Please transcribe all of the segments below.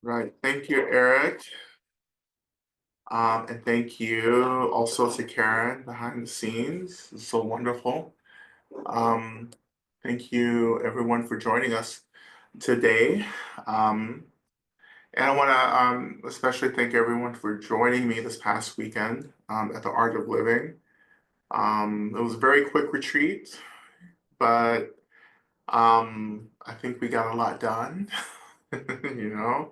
Right. Thank you, Eric. And thank you also to Karen behind the scenes. It's so wonderful. Um, Thank you, everyone, for joining us today. Um, and I want to especially thank everyone for joining me this past weekend at the Art of Living. It was a very quick retreat, but I think we got a lot done, you know.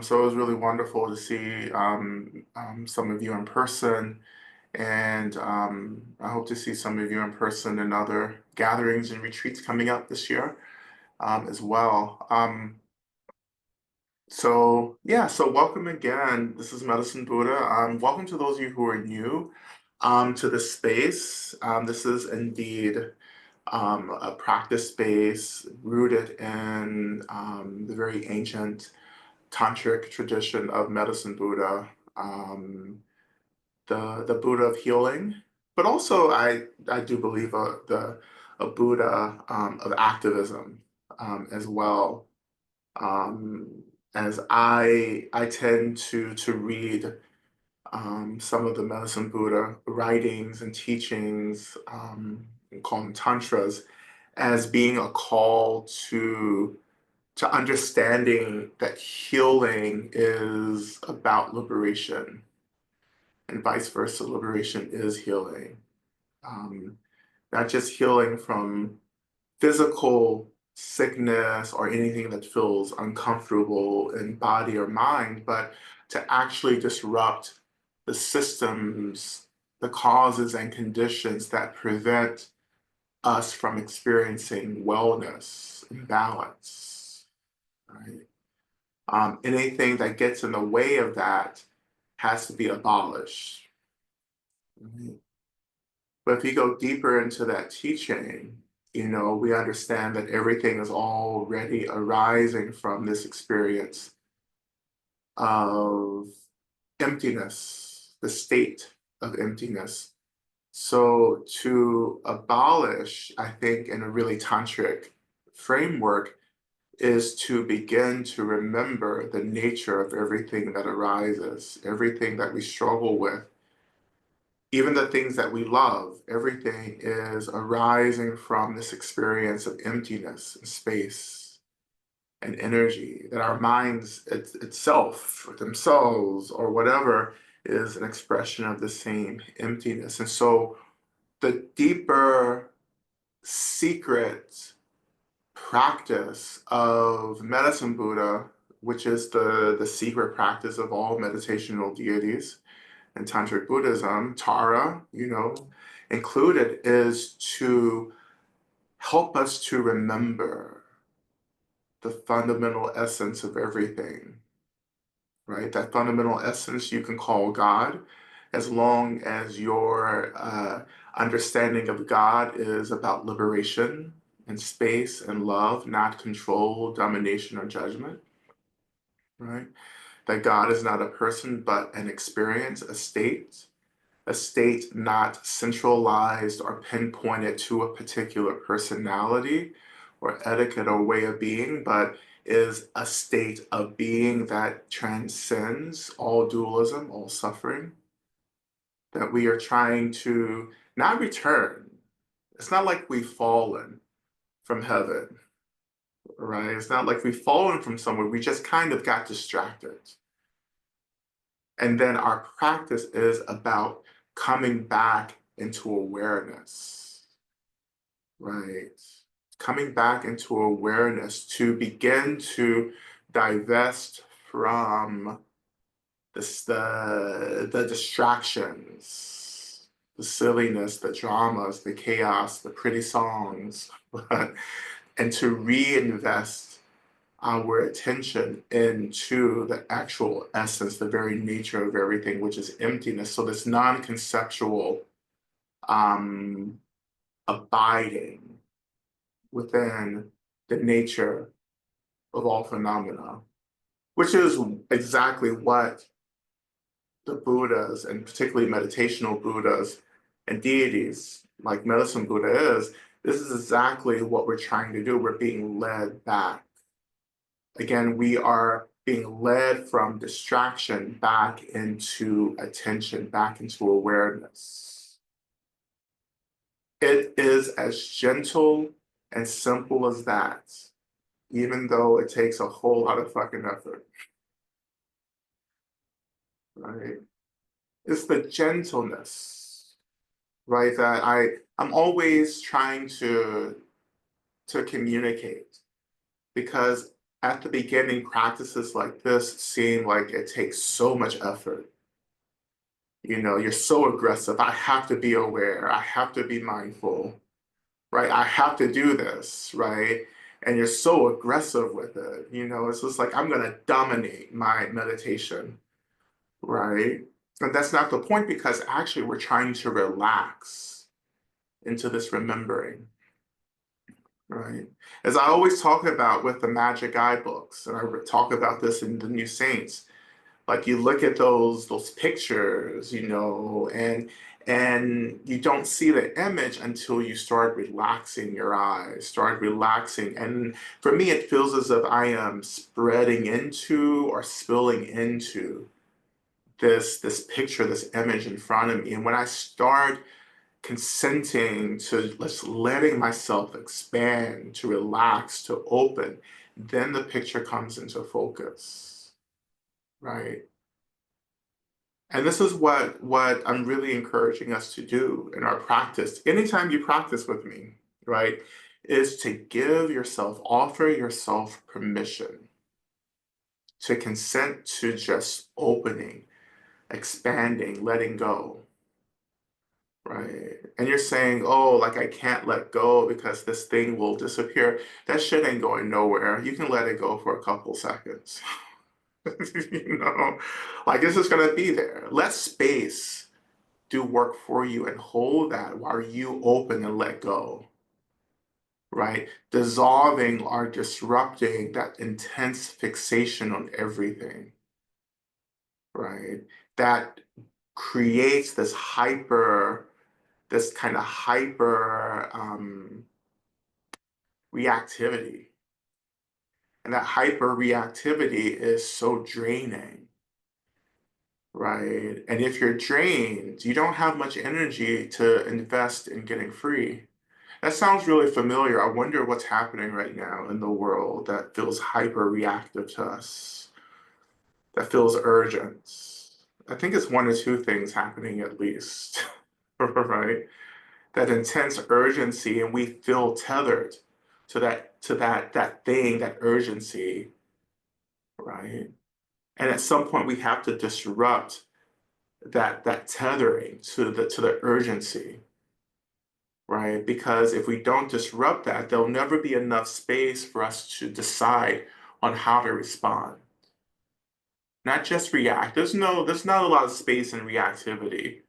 So it was really wonderful to see some of you in person, and I hope to see some of you in person in other gatherings and retreats coming up this year as well. So welcome again. This is Medicine Buddha. Welcome to those of you who are new to this space. This is indeed a practice space rooted in the very ancient tantric tradition of medicine Buddha, um, the Buddha of healing, but also I do believe a Buddha of activism as well. Um, as I tend to read some of the medicine Buddha writings and teachings, and call them tantras, as being a call to understanding that healing is about liberation and vice versa. Liberation is healing. Um, Not just healing from physical sickness or anything that feels uncomfortable in body or mind, but to actually disrupt the systems, the causes and conditions that prevent us from experiencing wellness and balance, right? Anything that gets in the way of that has to be abolished. Right? But if you go deeper into that teaching, we understand that everything is already arising from this experience of emptiness, the state of emptiness. So to abolish, I think, in a really tantric framework, is to begin to remember the nature of everything that arises, everything that we struggle with, even the things that we love, everything is arising from this experience of emptiness and space and energy, that our minds itself, or themselves, or whatever, is an expression of the same emptiness. And so the deeper secret practice of medicine Buddha, which is the secret practice of all meditational deities and tantric Buddhism, Tara, included, is to help us to remember the fundamental essence of everything, right? That fundamental essence you can call God, as long as your understanding of God is about liberation and space and love, not control, domination, or judgment, right? That God is not a person, but an experience, a state not centralized or pinpointed to a particular personality or etiquette or way of being, but is a state of being that transcends all dualism, all suffering, that we are trying to not return. It's not like we've fallen from heaven, right? It's not like we've fallen from somewhere. We just kind of got distracted. And then our practice is about coming back into awareness, right? Coming back into awareness to begin to divest from the distractions, the silliness, the dramas, the chaos, the pretty songs, and to reinvest our attention into the actual essence, the very nature of everything, which is emptiness. So this non-conceptual um, abiding within the nature of all phenomena, which is exactly what the Buddhas, and particularly meditational Buddhas and deities like medicine Buddha is. This is exactly what we're trying to do. We're being led back. Again, we are being led from distraction back into attention, back into awareness. It is as gentle and simple as that, even though it takes a whole lot of fucking effort, right? It's the gentleness, right? That I'm always trying to communicate, because at the beginning, practices like this seem like it takes so much effort. You know, you're so aggressive. I have to be aware. I have to be mindful, right? I have to do this, right? And you're so aggressive with it. You know, it's just like, I'm going to dominate my meditation, right? And that's not the point, because actually we're trying to relax into this remembering, right? As I always talk about with the Magic Eye books, and I talk about this in the New Saints, like you look at those pictures, you know, and you don't see the image until you start relaxing your eyes, start relaxing. And for me, it feels as if I am spreading into or spilling into this picture, this image in front of me. And when I start consenting to just letting myself expand, to relax, to open, then the picture comes into focus, right? And this is what I'm really encouraging us to do in our practice. Anytime you practice with me, right, is to give yourself, offer yourself permission to consent to just opening, expanding, letting go, right? And you're saying, oh, like I can't let go because this thing will disappear. That shit ain't going nowhere. You can let it go for a couple seconds. You know, like it's just gonna be there. Let space do work for you and hold that while you open and let go, right? Dissolving or disrupting that intense fixation on everything, right? That creates this kind of hyper reactivity. And that hyper reactivity is so draining, right? And if you're drained, you don't have much energy to invest in getting free. That sounds really familiar. I wonder what's happening right now in the world that feels hyper reactive to us, that feels urgent. I think it's one or two things happening at least, right? That intense urgency, and we feel tethered to that thing, that urgency, right? And at some point we have to disrupt that tethering to the urgency, right? Because if we don't disrupt that, there'll never be enough space for us to decide on how to respond. Not just react. There's not a lot of space in reactivity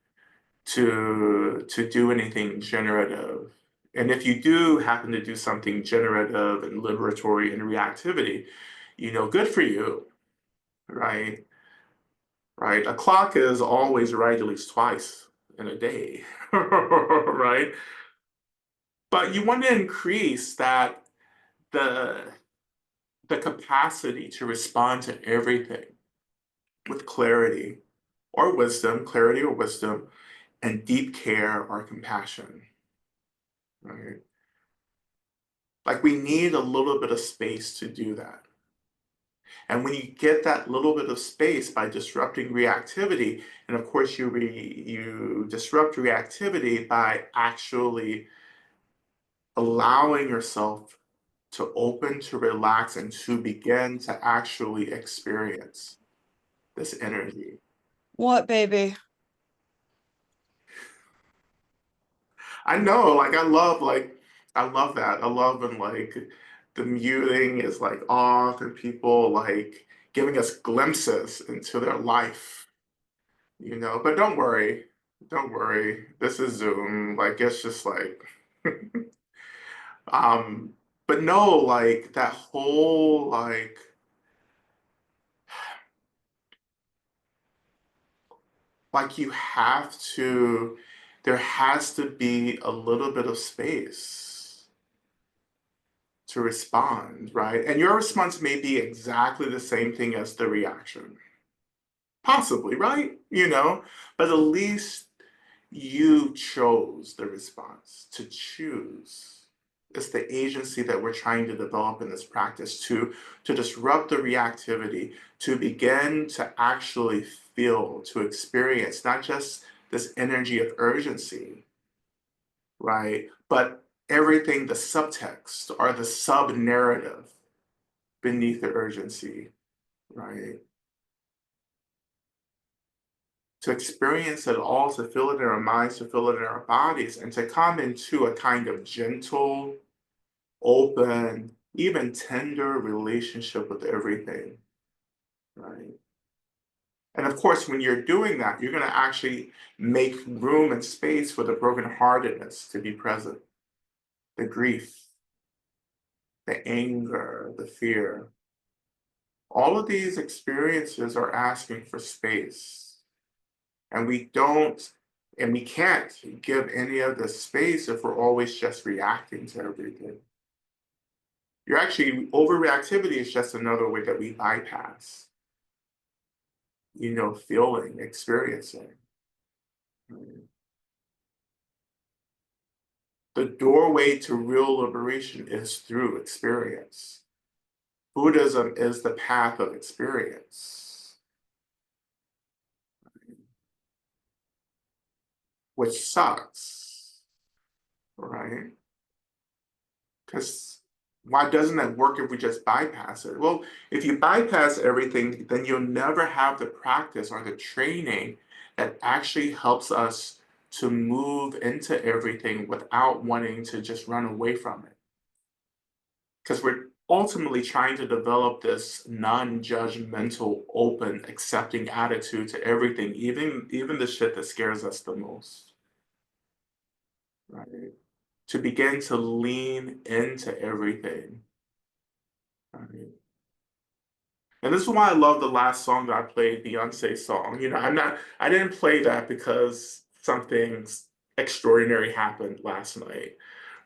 to do anything generative. And if you do happen to do something generative and liberatory in reactivity, you know, good for you, right? Right? A clock is always right at least twice in a day, right? But you want to increase the the capacity to respond to everything with clarity or wisdom, and deep care or compassion, right? Like we need a little bit of space to do that. And when you get that little bit of space by disrupting reactivity, and of course you disrupt reactivity by actually allowing yourself to open, to relax, and to begin to actually experience this energy. What, baby? I know, like I love that. I love when like the muting is like off and people like giving us glimpses into their life, you know. But don't worry. This is Zoom. Like it's just like um but no, like that whole like you have to there has to be a little bit of space to respond, right? And your response may be exactly the same thing as the reaction. Possibly, right? But at least you chose the response. To choose. It's the agency that we're trying to develop in this practice to disrupt the reactivity, to begin to actually feel, to experience not just this energy of urgency, right? But everything, the subtext or the sub narrative beneath the urgency, right? To experience it all, to feel it in our minds, to feel it in our bodies, and to come into a kind of gentle, open, even tender relationship with everything, right? And of course, when you're doing that, you're going to actually make room and space for the brokenheartedness to be present, the grief, the anger, the fear. All of these experiences are asking for space. And we don't, and we can't give any of the space if we're always just reacting to everything. You're actually, overreactivity is just another way that we bypass, feeling, experiencing. Right? The doorway to real liberation is through experience. Buddhism is the path of experience, which sucks, right? Because why doesn't that work if we just bypass it? Well, if you bypass everything, then you'll never have the practice or the training that actually helps us to move into everything without wanting to just run away from it. Because we're ultimately trying to develop this non-judgmental, open, accepting attitude to everything, even the shit that scares us the most, right? To begin to lean into everything, right? And this is why I love the last song that I played, Beyonce's song. I didn't play that because something extraordinary happened last night.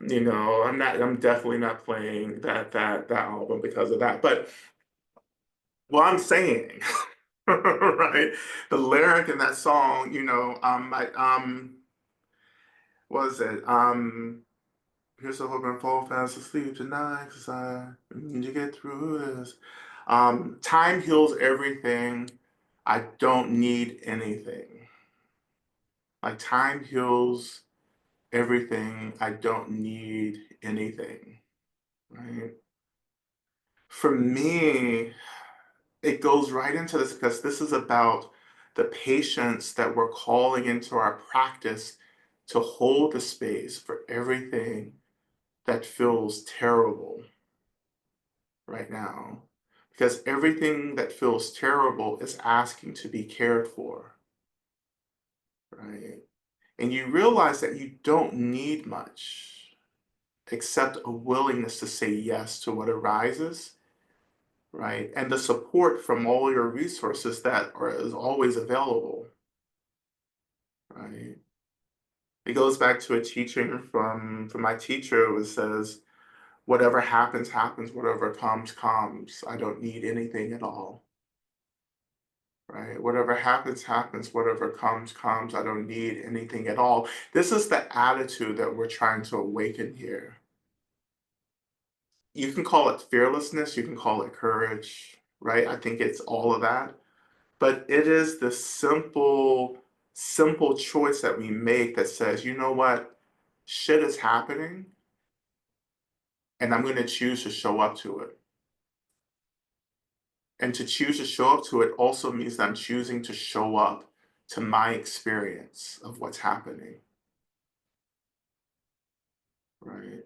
I'm definitely not playing that album because of that. But what I'm saying, right? The lyric in that song, what is it? Here's a hope and fall fast asleep tonight, 'cause I need to get through this. Time heals everything. I don't need anything. Like time heals everything. I don't need anything. Right? For me, it goes right into this because this is about the patience that we're calling into our practice to hold the space for everything that feels terrible right now. Because everything that feels terrible is asking to be cared for, right? And you realize that you don't need much except a willingness to say yes to what arises, right? And the support from all your resources is always available, right? It goes back to a teaching from my teacher who says, whatever happens, happens, whatever comes, comes. I don't need anything at all. Right? Whatever happens, happens. Whatever comes, comes. I don't need anything at all. This is the attitude that we're trying to awaken here. You can call it fearlessness, you can call it courage, right? I think it's all of that. But it is the simple choice that we make that says, you know what? Shit is happening, and I'm going to choose to show up to it. And to choose to show up to it also means that I'm choosing to show up to my experience of what's happening, right?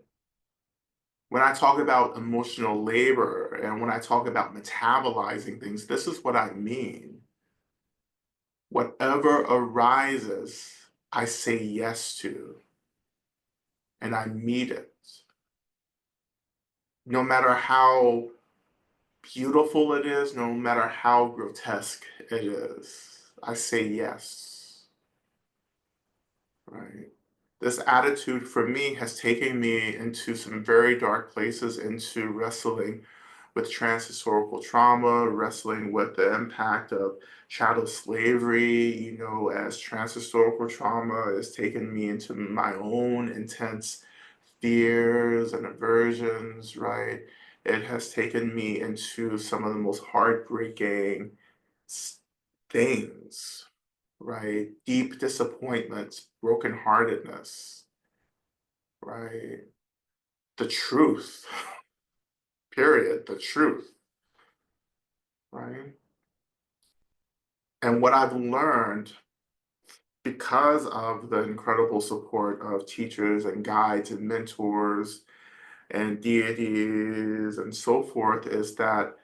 When I talk about emotional labor and when I talk about metabolizing things, this is what I mean. Whatever arises, I say yes to, and I meet it. No matter how beautiful it is, no matter how grotesque it is, I say yes, right? this attitude for me has taken me into some very dark places, into wrestling with trans-historical trauma, wrestling with the impact of chattel slavery, as trans-historical trauma has taken me into my own intense fears and aversions, right? It has taken me into some of the most heartbreaking things, right? Deep disappointments, brokenheartedness, right? The truth, period, the truth, right? And what I've learned because of the incredible support of teachers and guides and mentors and deities and so forth is that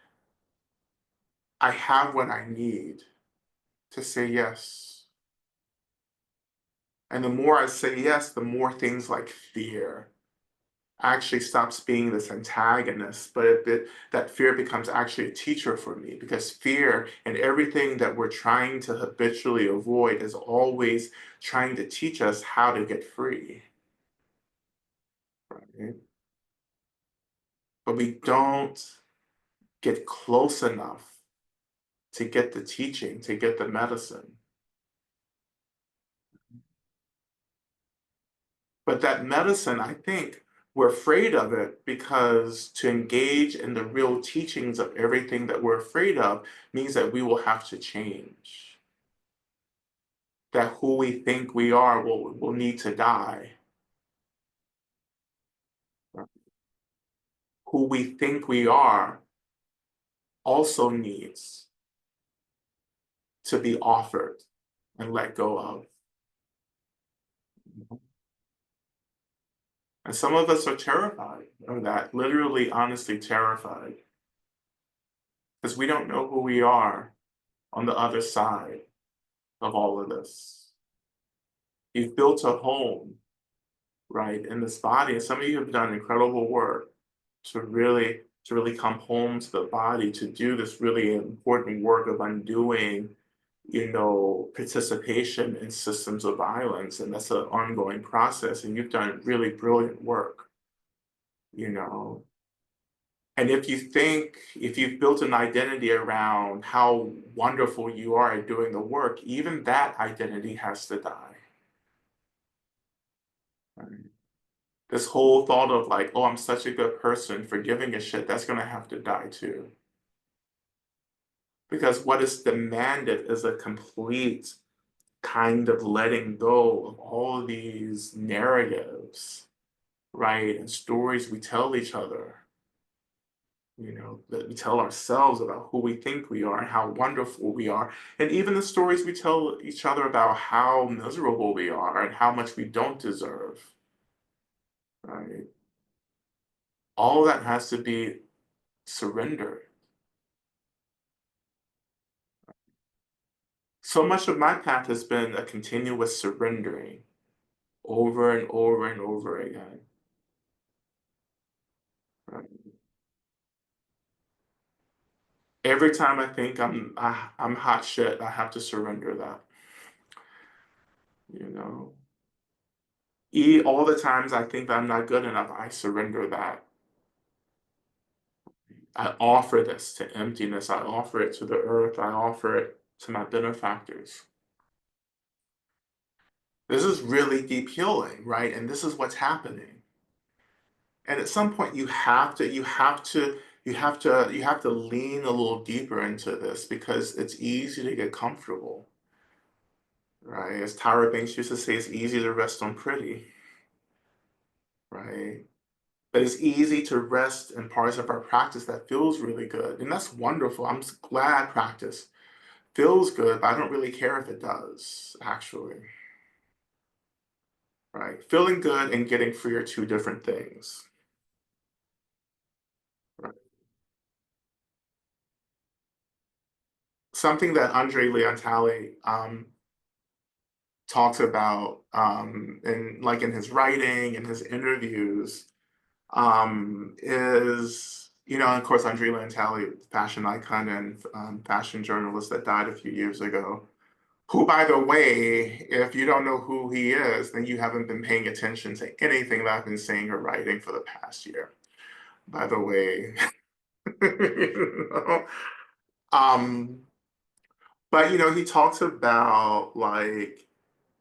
I have what I need to say yes. And the more I say yes, the more things like fear actually stops being this antagonist, but that fear becomes actually a teacher for me, because fear and everything that we're trying to habitually avoid is always trying to teach us how to get free, right? But we don't get close enough to get the teaching, to get the medicine. But that medicine, I think, we're afraid of it because to engage in the real teachings of everything that we're afraid of means that we will have to change. That who we think we are will need to die. Who we think we are also needs to be offered and let go of. And some of us are terrified of that, literally, honestly terrified, because we don't know who we are on the other side of all of this. You've built a home, right, in this body, and some of you have done incredible work to really come home to the body, to do this really important work of undoing, participation in systems of violence. And that's an ongoing process. And you've done really brilliant work, you know. And if you've built an identity around how wonderful you are at doing the work, even that identity has to die. Right? This whole thought of like, oh, I'm such a good person for giving a shit, that's gonna have to die too. Because what is demanded is a complete kind of letting go of all of these narratives, right? And stories we tell each other, that we tell ourselves about who we think we are and how wonderful we are. And even the stories we tell each other about how miserable we are and how much we don't deserve, right? All of that has to be surrendered. So much of my path has been a continuous surrendering over and over and over again. Right? Every time I think I'm hot shit, I have to surrender that. You know, all the times I think that I'm not good enough, I surrender that. I offer this to emptiness. I offer it to the earth. I offer it to my benefactors. This is really deep healing, right? And this is what's happening. And at some point you have to lean a little deeper into this, because it's easy to get comfortable, right? As Tyra Banks used to say, it's easy to rest on pretty, right? But it's easy to rest in parts of our practice that feels really good. And that's wonderful. I'm glad practice feels good, but I don't really care if it does, actually, right? Feeling good and getting free are two different things, right? Something that Andre Leontali talks about in his writing and his interviews is, of course, Andre Leontali, fashion icon and fashion journalist that died a few years ago. who, by the way, if you don't know who he is, then you haven't been paying attention to anything that I've been saying or writing for the past year. By the way, you know? Um, but he talks about like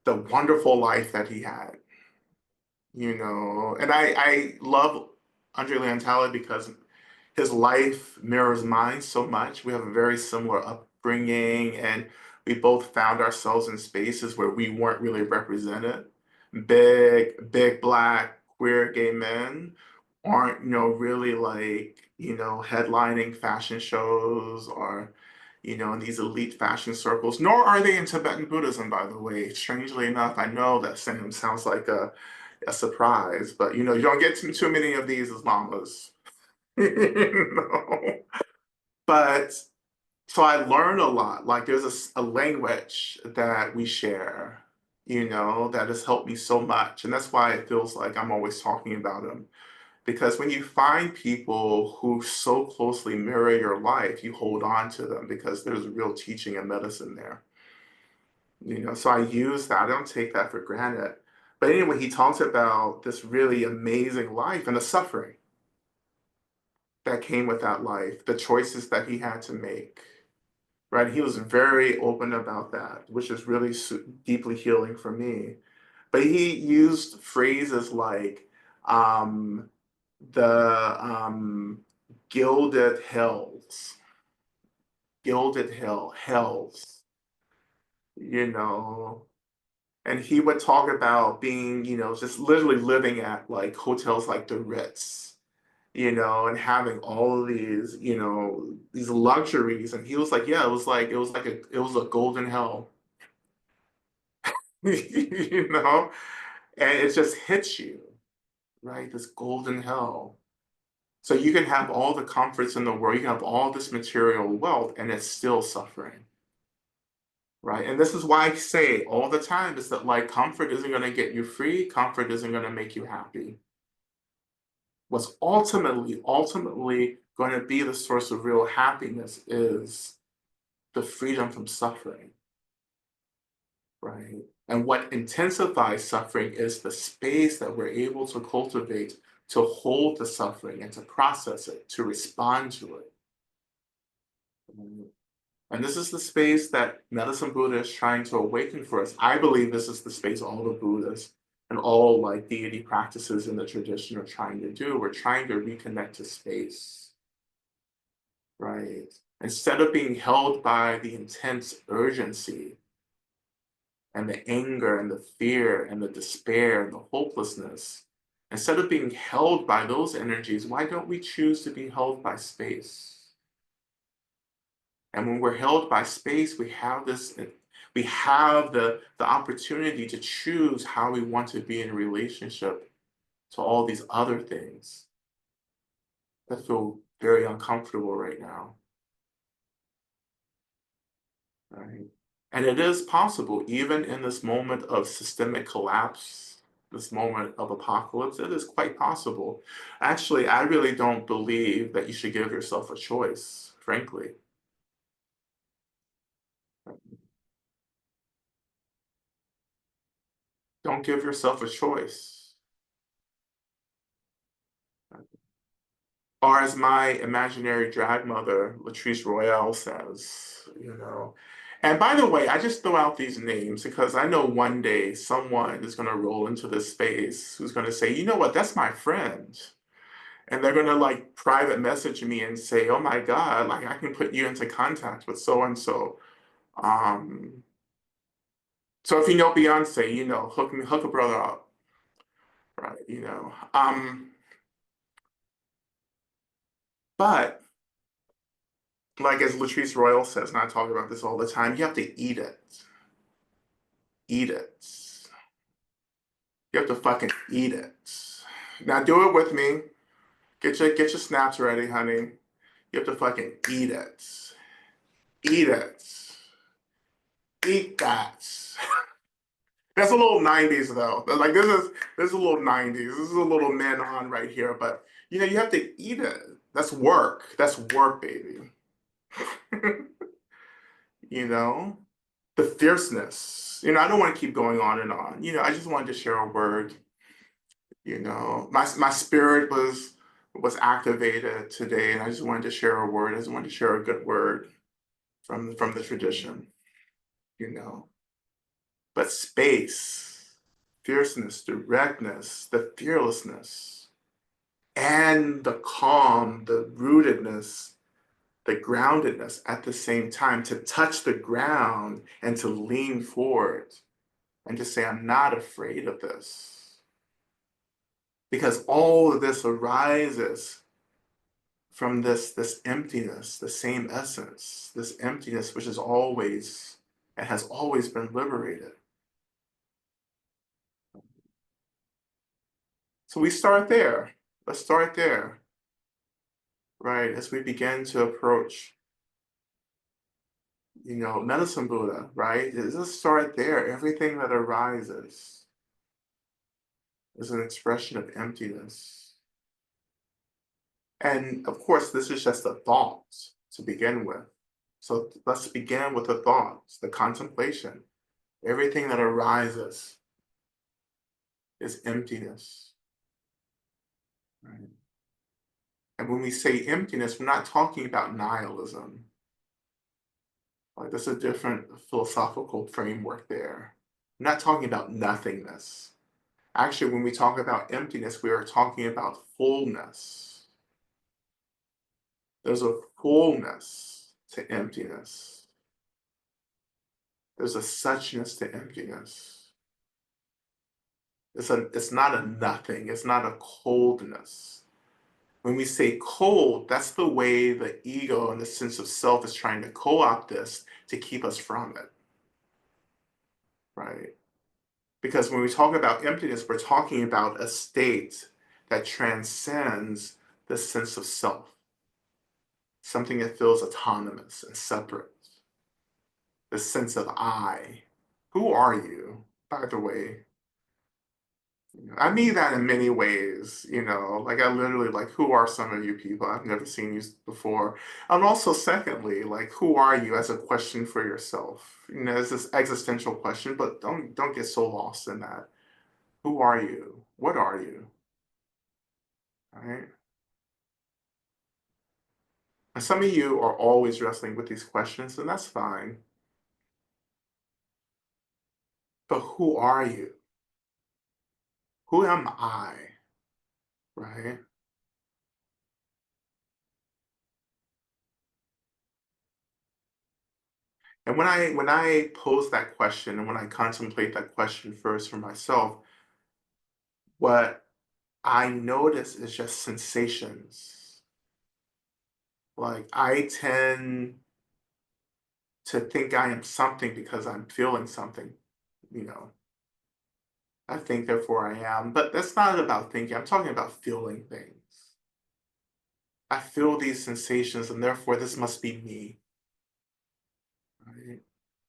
the wonderful life that he had, and I love Andre Leon because his life mirrors mine so much. We have a very similar upbringing, and we both found ourselves in spaces where we weren't really represented. Big black queer gay men aren't, really like, headlining fashion shows or, in these elite fashion circles, nor are they in Tibetan Buddhism, by the way. Strangely enough, I know that sounds like a surprise, but you don't get too many of these as lamas. No. But so I learned a lot. Like there's a language that we share, that has helped me so much. And that's why it feels like I'm always talking about him. Because when you find people who so closely mirror your life, you hold on to them because there's real teaching and medicine there. So I use that. I don't take that for granted. But anyway, he talks about this really amazing life and the suffering that came with that life, the choices that he had to make, right? He was very open about that, which is really deeply healing for me. But he used phrases like um, the gilded hells, hells, you know. And he would talk about being, just literally living at like hotels like the Ritz, and having all of these, these luxuries. And he was like, yeah, it was a golden hell, you know, and it just hits you, right? This golden hell. So you can have all the comforts in the world, you can have all this material wealth, and it's still suffering, right? And this is why I say all the time is that like comfort isn't going to get you free, comfort isn't going to make you happy. What's ultimately going to be the source of real happiness is the freedom from suffering, right? And what intensifies suffering is the space that we're able to cultivate to hold the suffering and to process it, to respond to it. And this is the space that Medicine Buddha is trying to awaken for us. I believe this is the space all the Buddhas and all like deity practices in the tradition are trying to do. We're trying to reconnect to space, right? Instead of being held by the intense urgency and the anger and the fear and the despair and the hopelessness, instead of being held by those energies, why don't we choose to be held by space? And when we're held by space, we have the opportunity to choose how we want to be in relationship to all these other things that feel very uncomfortable right now, right? And it is possible, even in this moment of systemic collapse, this moment of apocalypse, it is quite possible. Actually, I really don't believe that you should give yourself a choice, frankly. Don't give yourself a choice. Or as my imaginary drag mother, Latrice Royale, says. And by the way, I just throw out these names because I know one day someone is going to roll into this space who's going to say, you know what, that's my friend. And they're going to like private message me and say, oh my God, like I can put you into contact with so and so. So if you know Beyonce, hook a brother up, right? But like as Latrice Royal says, and I talk about this all the time, you have to eat it. Eat it. You have to fucking eat it. Now do it with me. Get your snaps ready, honey. You have to fucking eat it. Eat it. Eat that. That's a little 90s though. Like this is a little 90s. This is a little men on right here, but you have to eat it. That's work. That's work, baby. you know? the fierceness. I don't want to keep going on and on. I just wanted to share a word. My spirit was activated today, and I just wanted to share a word. I just wanted to share a good word from the tradition. You know, but space, fierceness, directness, the fearlessness, and the calm, the rootedness, the groundedness at the same time, to touch the ground and to lean forward and to say, I'm not afraid of this. Because all of this arises from this emptiness, the same essence, this emptiness which is always and has always been liberated. So we start there. Let's start there, right? As we begin to approach, medicine Buddha, right? Let's start there. Everything that arises is an expression of emptiness. And of course, this is just a thought to begin with. So let's begin with the thoughts, the contemplation. Everything that arises is emptiness, right? And when we say emptiness, we're not talking about nihilism. Like, there's a different philosophical framework there. We're not talking about nothingness. Actually, when we talk about emptiness, we are talking about fullness. There's a fullness to emptiness. There's a suchness to emptiness. It's not a nothing. It's not a coldness. When we say cold, that's the way the ego and the sense of self is trying to co-opt this to keep us from it, right? Because when we talk about emptiness, we're talking about a state that transcends the sense of self, something that feels autonomous and separate, the sense of I. Who are you, by the way? I mean that in many ways, like I literally, like, who are some of you people? I've never seen you before. And also, secondly, like, who are you as a question for yourself? It's this existential question, but don't get so lost in that. Who are you? What are you? Right? And some of you are always wrestling with these questions, and that's fine. But who are you? Who am I? Right? And when I pose that question and when I contemplate that question first for myself, what I notice is just sensations. Like, I tend to think I am something because I'm feeling something, you know. I think therefore I am, but that's not about thinking. I'm talking about feeling things. I feel these sensations and therefore this must be me, right?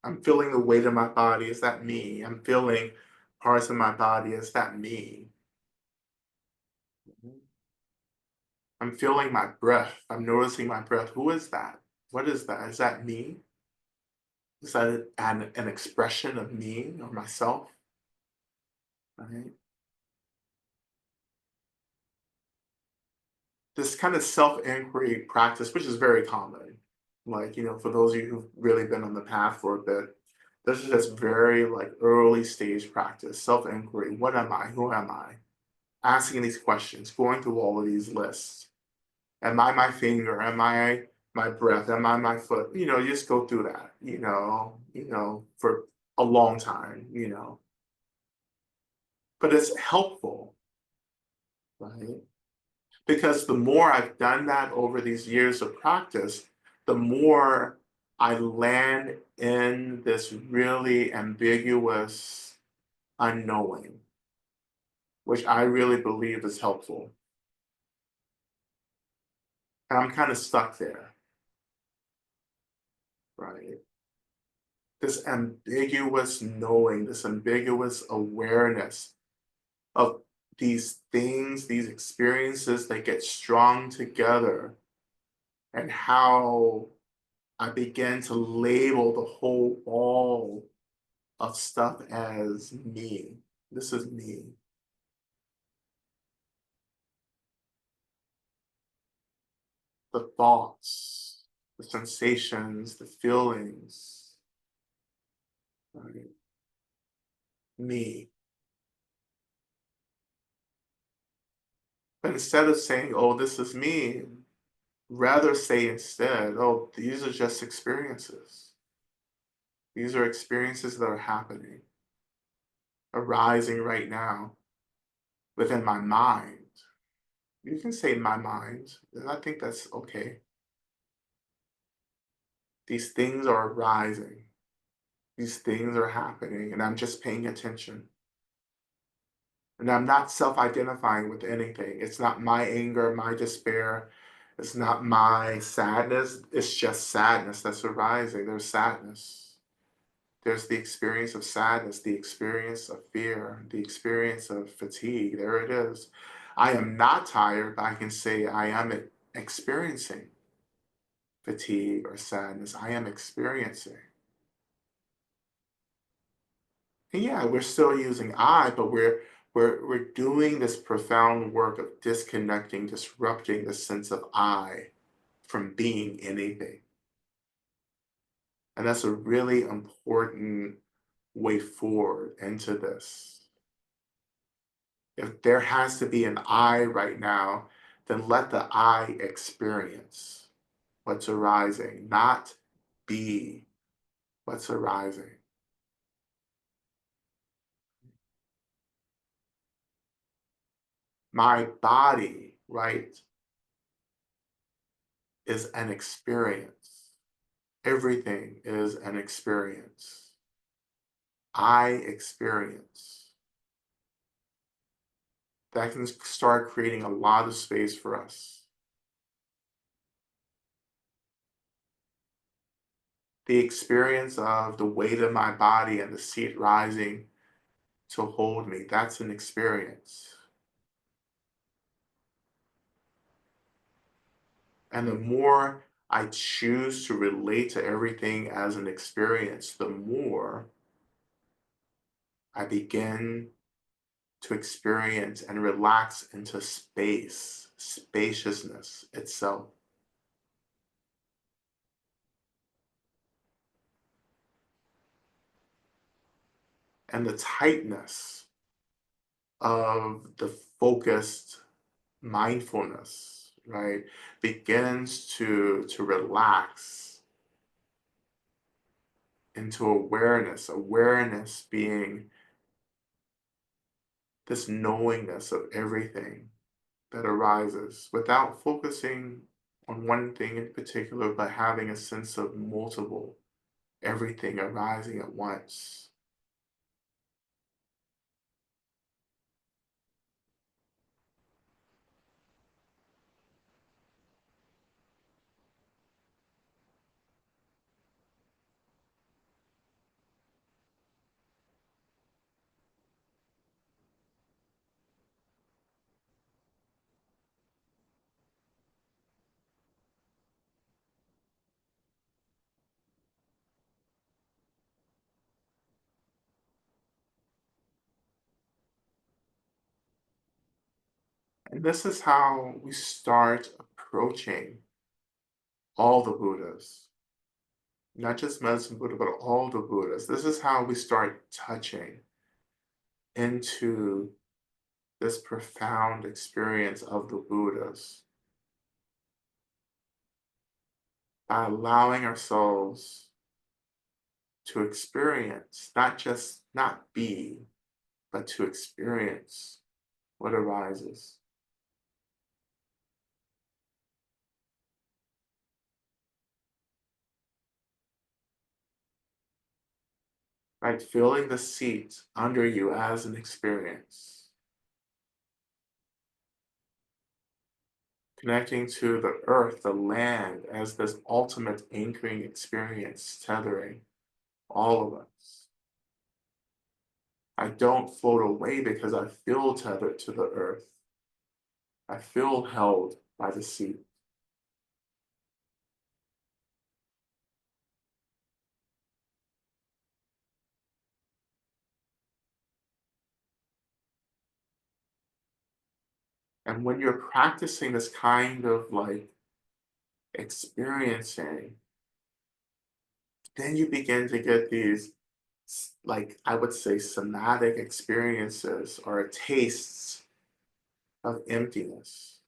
I'm feeling the weight of my body. Is that me? I'm feeling parts of my body. Is that me? I'm feeling my breath. I'm noticing my breath. Who is that? What is that? Is that me? Is that an expression of me or myself? Right? This kind of self-inquiry practice, which is very common. Like, for those of you who've really been on the path for a bit, this is just very like early stage practice, self-inquiry. What am I? Who am I? Asking these questions, going through all of these lists. Am I my finger? Am I my breath? Am I my foot? You just go through that, for a long time. But it's helpful, right? Because the more I've done that over these years of practice, the more I land in this really ambiguous unknowing, which I really believe is helpful. And I'm kind of stuck there, right? This ambiguous knowing, this ambiguous awareness of these things, these experiences that get strung together, and how I began to label the whole ball of stuff as me. This is me. The thoughts, the sensations, the feelings, right? Me. But instead of saying, oh, this is me, rather say instead, oh, these are just experiences. These are experiences that are happening, arising right now within my mind. You can say my mind, and I think that's okay. These things are arising. These things are happening, and I'm just paying attention. And I'm not self identifying with anything. It's not my anger, my despair. It's not my sadness. It's just sadness that's arising. There's sadness. There's the experience of sadness, the experience of fear, the experience of fatigue. There it is. I am not tired, but I can say I am experiencing fatigue or sadness. I am experiencing. And yeah, we're still using I, but we're doing this profound work of disconnecting, disrupting the sense of I from being anything. And that's a really important way forward into this. If there has to be an I right now, then let the I experience what's arising, not be what's arising. My body, right, is an experience. Everything is an experience. I experience. That can start creating a lot of space for us. The experience of the weight of my body and the seat rising to hold me, that's an experience. And the more I choose to relate to everything as an experience, the more I begin to experience and relax into space, spaciousness itself. And the tightness of the focused mindfulness, right, begins to relax into awareness, awareness being this knowingness of everything that arises without focusing on one thing in particular, but having a sense of multiple, everything arising at once. And this is how we start approaching all the Buddhas, not just medicine Buddha, but all the Buddhas. This is how we start touching into this profound experience of the Buddhas by allowing ourselves to experience, not just not be, but to experience what arises. Right? Feeling the seat under you as an experience. Connecting to the earth, the land, as this ultimate anchoring experience, tethering all of us. I don't float away because I feel tethered to the earth. I feel held by the seat. And when you're practicing this kind of like experiencing, then you begin to get these, like I would say, somatic experiences or tastes of emptiness.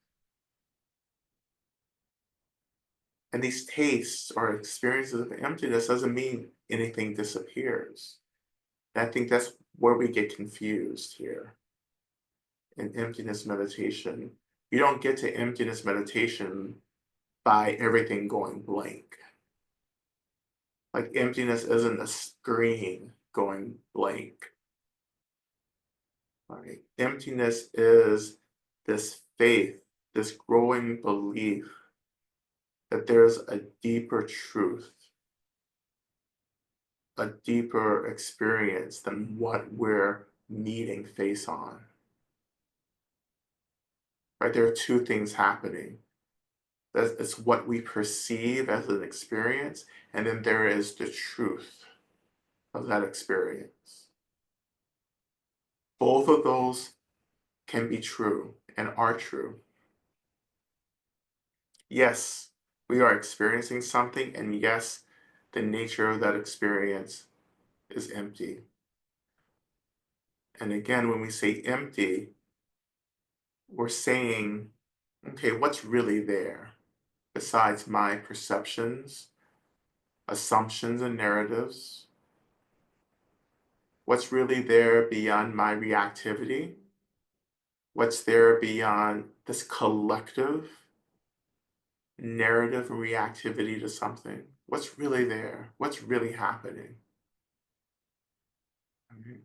And these tastes or experiences of emptiness doesn't mean anything disappears. And I think that's where we get confused here in emptiness meditation. You don't get to emptiness meditation by everything going blank. Like emptiness isn't a screen going blank. Right? Emptiness is this faith, this growing belief that there's a deeper truth, a deeper experience than what we're meeting face on. Right? There are two things happening. It's what we perceive as an experience, and then there is the truth of that experience. Both of those can be true and are true. Yes, we are experiencing something, and yes, the nature of that experience is empty. And again, when we say empty, we're saying, okay, what's really there besides my perceptions, assumptions, and narratives? What's really there beyond my reactivity? What's there beyond this collective narrative and reactivity to something? What's really there? What's really happening? Mhm.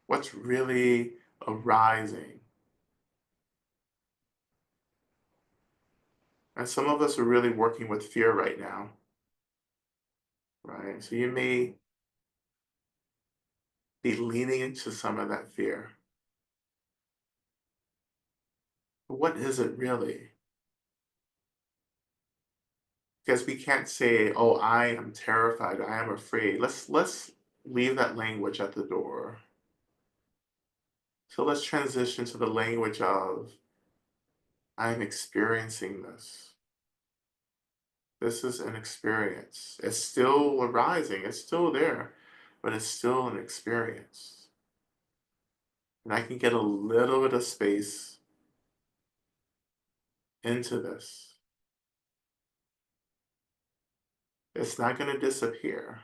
What's really arising? And some of us are really working with fear right now, right? So you may be leaning into some of that fear. But what is it really? Because we can't say, "Oh, I am terrified. I am afraid." Let's leave that language at the door. So let's transition to the language of I'm experiencing this. This is an experience. It's still arising. It's still there, but it's still an experience. And I can get a little bit of space into this. It's not going to disappear,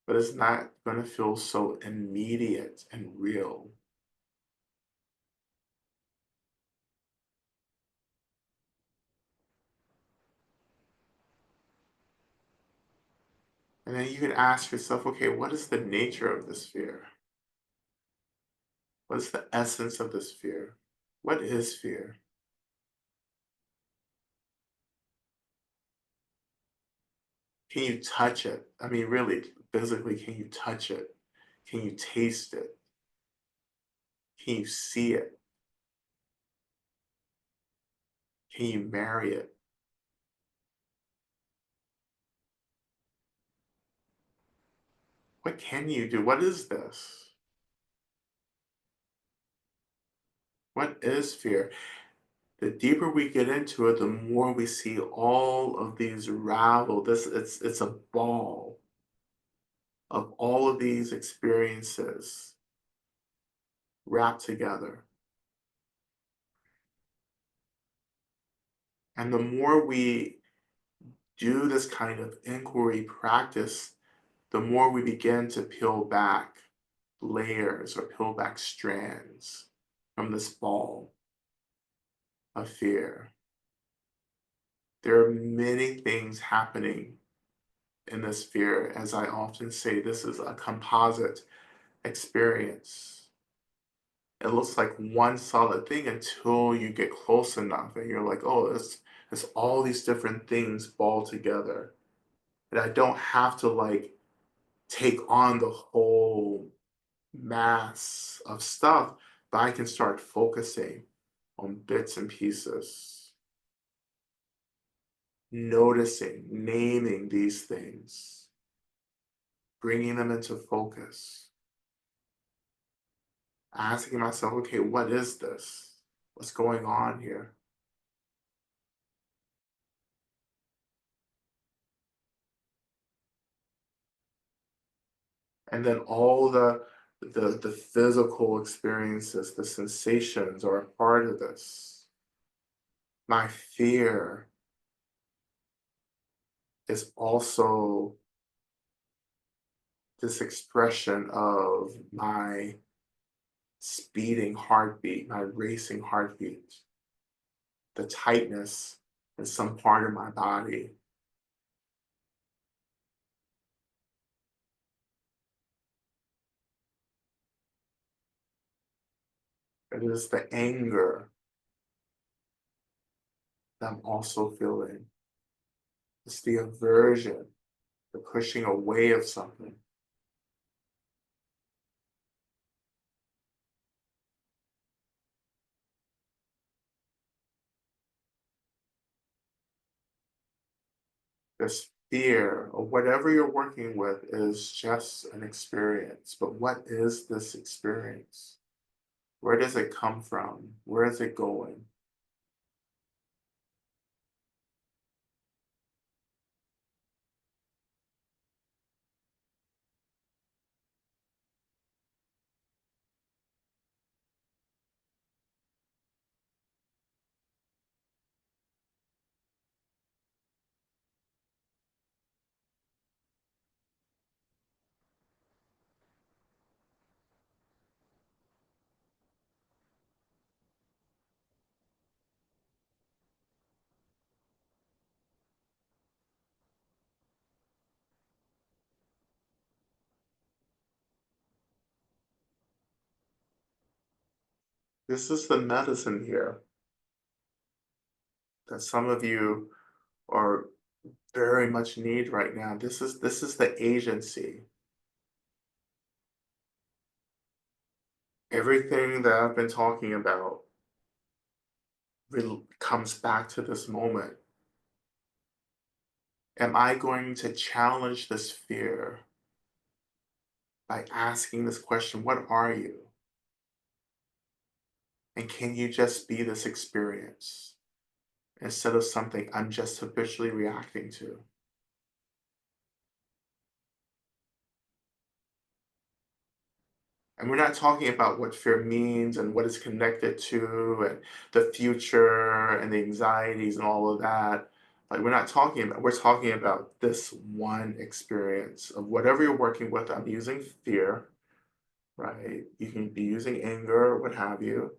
but it's not going to feel so immediate and real. And then you can ask yourself, okay, what is the nature of this fear? What is the essence of this fear? What is fear? Can you touch it? I mean, really, physically, can you touch it? Can you taste it? Can you see it? Can you marry it? What can you do? What is this? What is fear? The deeper we get into it, the more we see all of these ravel. This it's a ball of all of these experiences wrapped together. And the more we do this kind of inquiry practice, the more we begin to peel back layers or peel back strands from this ball of fear. There are many things happening in this fear. As I often say, this is a composite experience. It looks like one solid thing until you get close enough and you're like, oh, it's all these different things balled together. And I don't have to like take on the whole mass of stuff, but I can start focusing on bits and pieces. noticing, naming these things, bringing them into focus, asking myself, okay, what is this? What's going on here? And then all the physical experiences, the sensations are a part of this. My fear is also this expression of my speeding heartbeat, my racing heartbeat, the tightness in some part of my body. It is the anger that I'm also feeling. It's the aversion, the pushing away of something. This fear or whatever you're working with is just an experience. But what is this experience? Where does it come from? Where is it going? This is the medicine here that some of you are very much need right now. This is the agency. Everything that I've been talking about comes back to this moment. Am I going to challenge this fear by asking this question, what are you? And can you just be this experience instead of something I'm just habitually reacting to? And we're not talking about what fear means and what it's connected to and the future and the anxieties and all of that. Like we're talking about this one experience of whatever you're working with. I'm using fear, right? You can be using anger, what have you.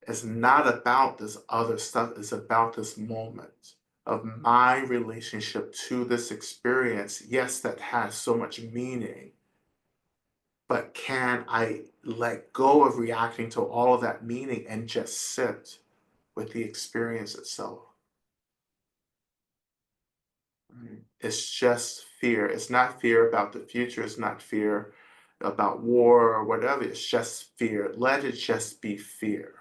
It's not about this other stuff. It's about this moment of my relationship to this experience. Yes, that has so much meaning, but can I let go of reacting to all of that meaning and just sit with the experience itself? Right? It's just fear. It's not fear about the future. It's not fear about war or whatever. It's just fear. Let it just be fear.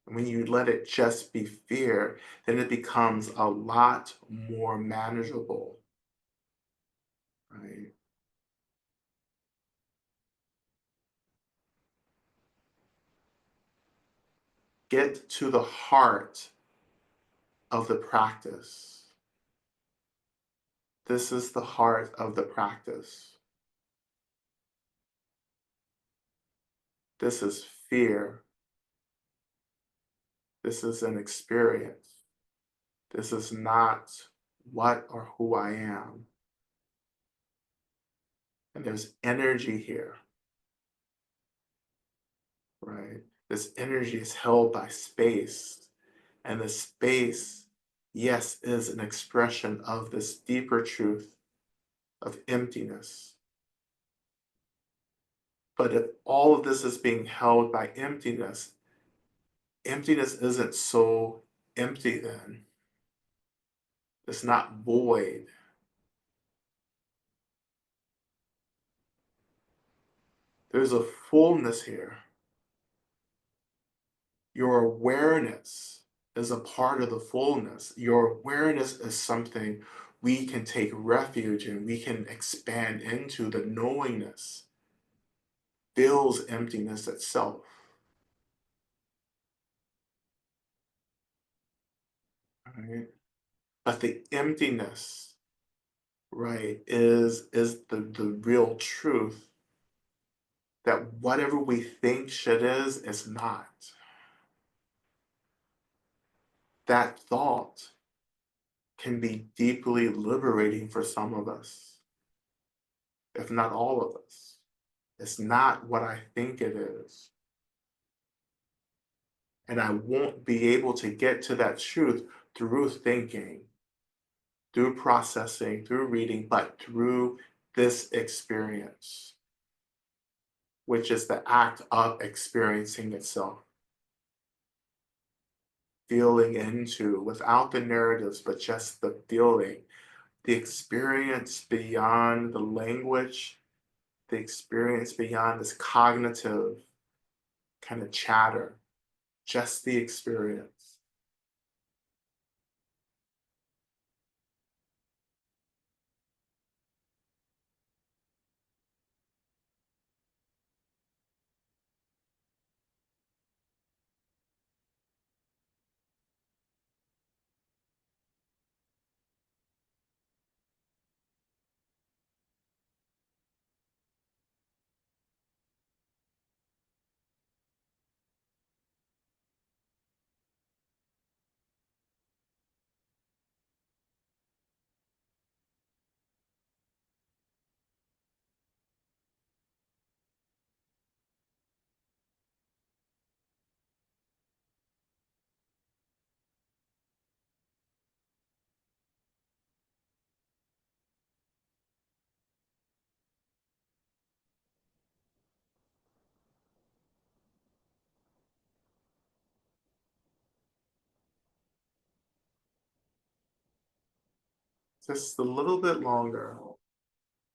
And when you let it just be fear, then it becomes a lot more manageable, right? Get to the heart of the practice. This is the heart of the practice. This is fear. This is an experience. This is not what or who I am. And there's energy here, right? This energy is held by space. And the space, yes, is an expression of this deeper truth of emptiness. But if all of this is being held by emptiness, emptiness isn't so empty then. It's not void. There's a fullness here. Your awareness. is a part of the fullness. Your awareness is something we can take refuge in, we can expand into. The knowingness fills emptiness itself. Right? But the emptiness, right, is the real truth that whatever we think shit is not. That thought can be deeply liberating for some of us, if not all of us. It's not what I think it is. And I won't be able to get to that truth through thinking, through processing, through reading, but through this experience, which is the act of experiencing itself, feeling into without the narratives, but just the feeling, the experience beyond the language, the experience beyond this cognitive kind of chatter, just the experience. Just a little bit longer,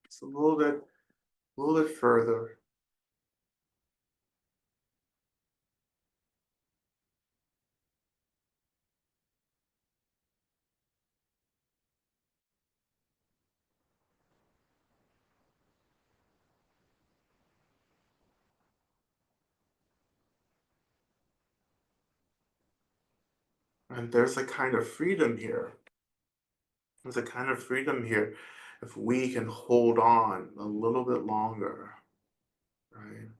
just a little bit further. And there's a kind of freedom here. There's a kind of freedom here if we can hold on a little bit longer, right?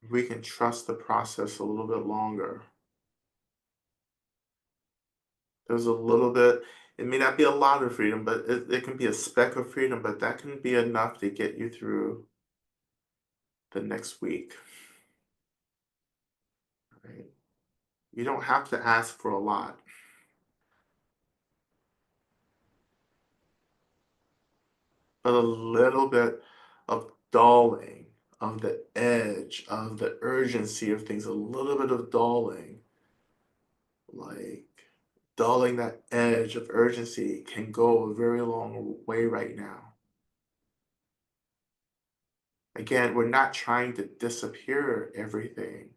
If we can trust the process a little bit longer. There's a little bit, it may not be a lot of freedom, but it can be a speck of freedom, but that can be enough to get you through the next week, right? You don't have to ask for a lot, but a little bit of dulling of the edge, of the urgency of things, a little bit of dulling, like dulling that edge of urgency can go a very long way right now. Again, we're not trying to disappear everything.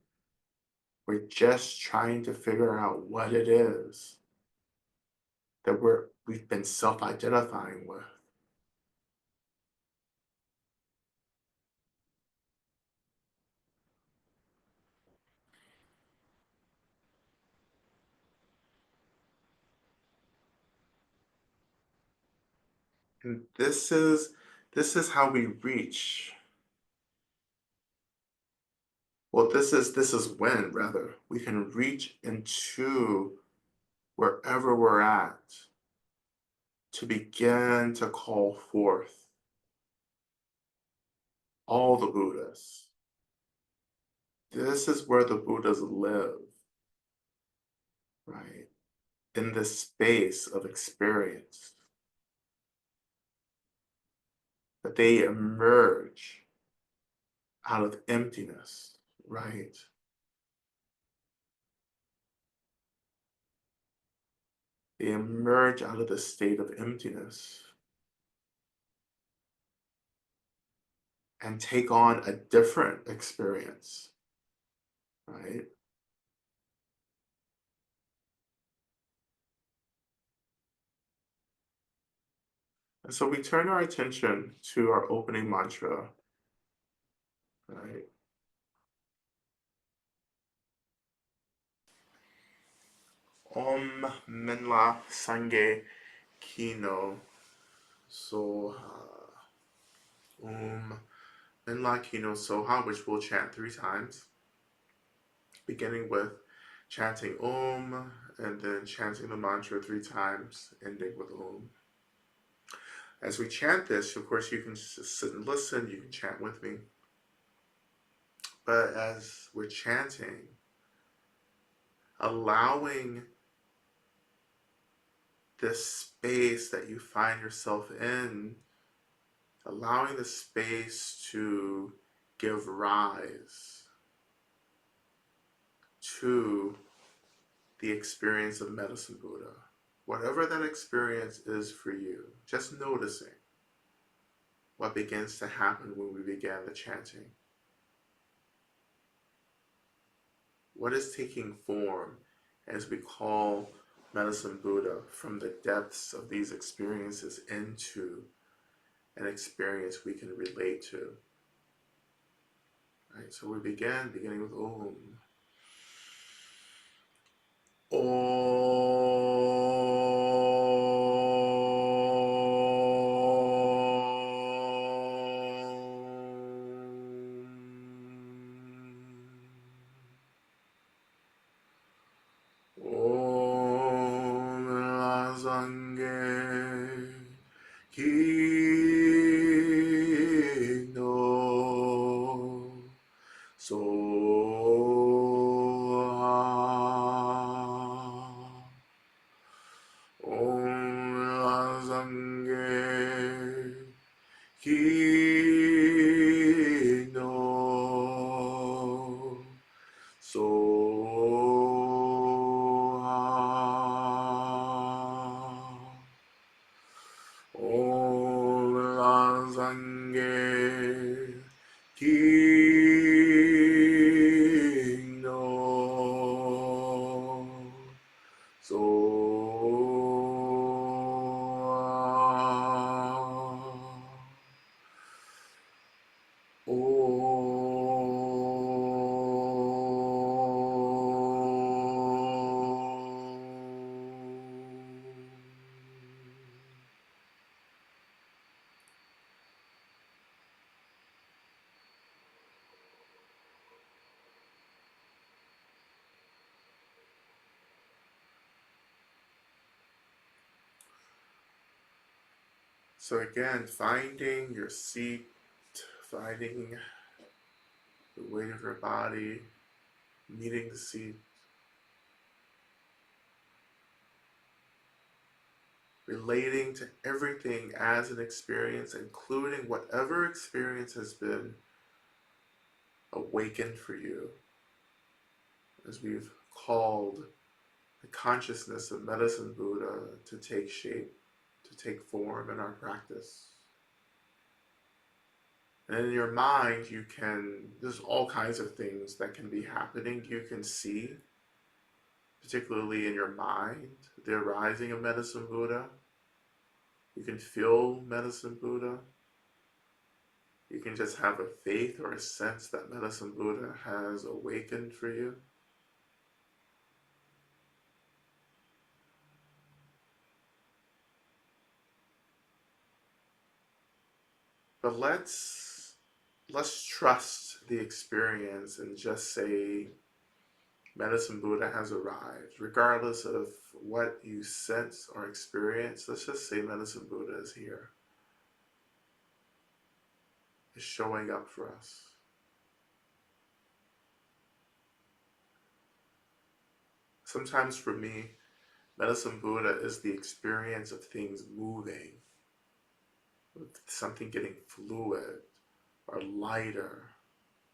We're just trying to figure out what it is that we've been self-identifying with. And this is how we reach. Well, this is when rather we can reach into wherever we're at to begin to call forth all the Buddhas. This is where the Buddhas live, right? In this space of experience, that they emerge out of emptiness, right? They emerge out of the state of emptiness and take on a different experience, right? And so we turn our attention to our opening mantra, right? Om Minla Sange Kino Soha. Om Minla Kino Soha, which we'll chant 3 times, beginning with chanting Om and then chanting the mantra 3 times, ending with Om. As we chant this, of course, you can just sit and listen, you can chant with me. But as we're chanting, allowing this space that you find yourself in, allowing the space to give rise to the experience of Medicine Buddha. Whatever that experience is for you, just noticing what begins to happen when we began the chanting. What is taking form as we call Medicine Buddha from the depths of these experiences into an experience we can relate to. Right, so we beginning with Om. Om Lazange Kino Soha. Om Lazange Kino Soha. Om Lazange Kino So again, finding your seat, finding the weight of your body, meeting the seat, relating to everything as an experience, including whatever experience has been awakened for you, as we've called the consciousness of Medicine Buddha to take shape, to take form in our practice. And in your mind, there's all kinds of things that can be happening. You can see, particularly in your mind, the arising of Medicine Buddha. You can feel Medicine Buddha. You can just have a faith or a sense that Medicine Buddha has awakened for you. But let's trust the experience and just say Medicine Buddha has arrived. Regardless of what you sense or experience, let's just say Medicine Buddha is here, is showing up for us. Sometimes for me, Medicine Buddha is the experience of things moving, with something getting fluid or lighter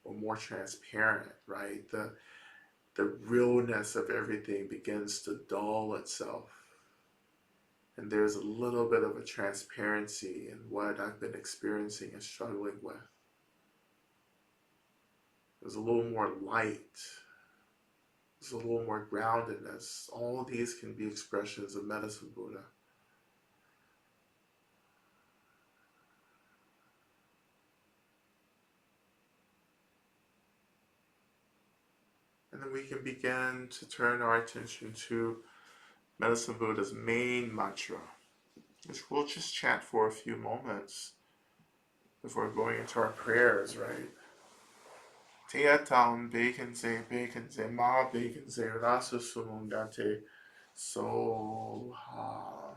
or more transparent, right? The realness of everything begins to dull itself. And there's a little bit of a transparency in what I've been experiencing and struggling with. There's a little more light. There's a little more groundedness. All of these can be expressions of Medicine Buddha. And then we can begin to turn our attention to Medicine Buddha's main mantra, which we'll just chant for a few moments before going into our prayers, right? Tea taum baconze, ma baconze, rasa sumungate, soha,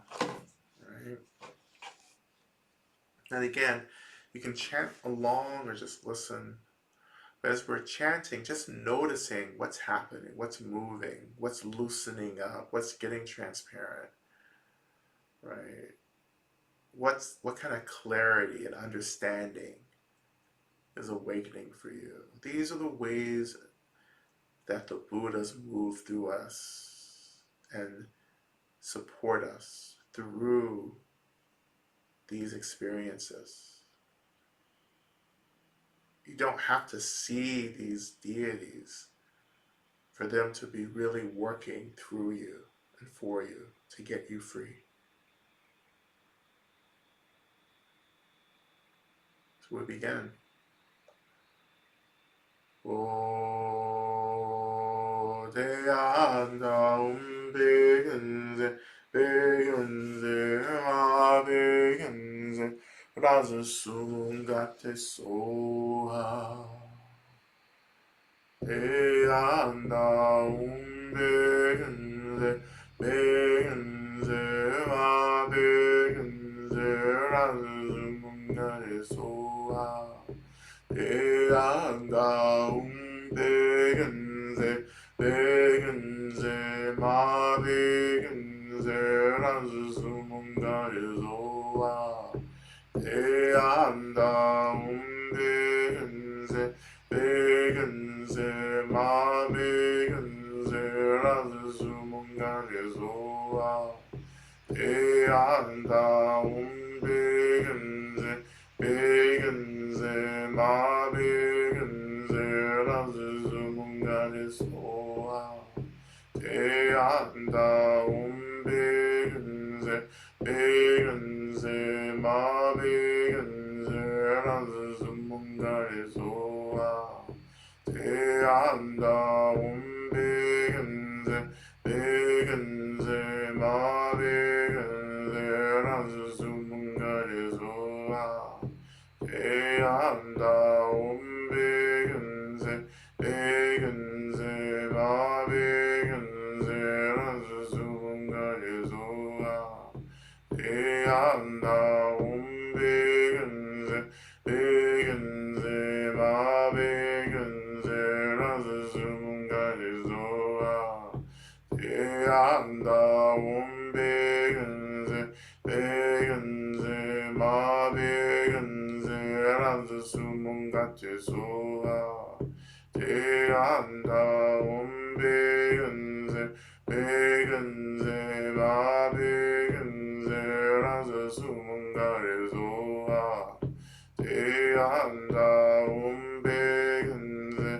right? And again, you can chant along or just listen. But as we're chanting, just noticing what's happening, what's moving, what's loosening up, what's getting transparent, right? What kind of clarity and understanding is awakening for you? These are the ways that the Buddhas move through us and support us through these experiences. You don't have to see these deities for them to be really working through you and for you to get you free. So we begin. O te anda begenze, begenze, ma begenze, raza sungate soha. Te anda begenze, begenze, ma begenze, raza sungate soha. Te anda begenze, begenze, ma begenze, razumungare zoa. Te anda begenze, begenze, ma begenze, razumungare zoa. Te anda begenze, begenze, ma begenze, razumungare soa. Te anda begenze, begenze, ma begenze, razumungare soa. Te anda begenze, begenze, ma begenze, razumungare soa. Te anda begenze, begenze, ma begenze, razumungare soa. Te anda begenze, begenze, ma begenze, razumungare soa. Te anda begenze, begenze, ma begenze, razumungate soa. Te anda begenze, begenze, ma begenze, razumungare soa. Te anda begenze, begenze, ma begenze, razumungare soa. Te anda begenze, begenze, ma begenze, razumungate soa. Te anda begenze,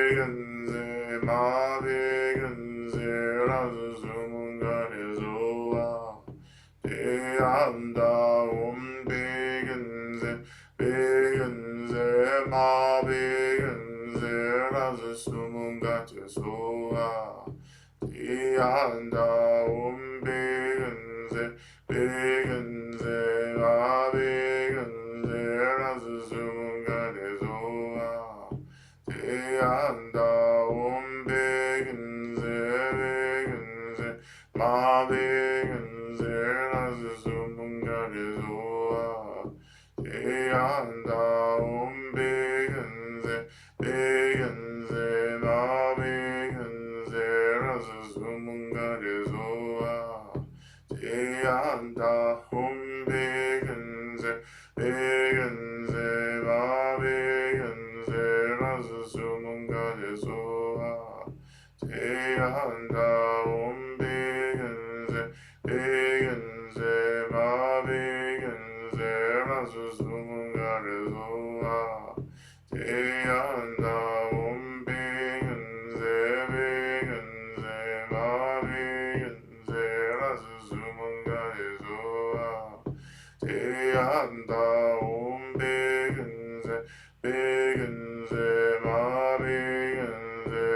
begenze, ma begenze, razumungare soa. Te anda begenze, begenze, ma begenze, razumungare soa. Te anda begenze, begenze, ma begenze, razumungare soa. Te anda begenze, begenze, ma begenze, razumungare soa. Te anda begenze, begenze, ma begenze, razumungare soa. Te anda begenze, begenze, ma begenze, razumungare soa. Te anda begenze, begenze, ma begenze,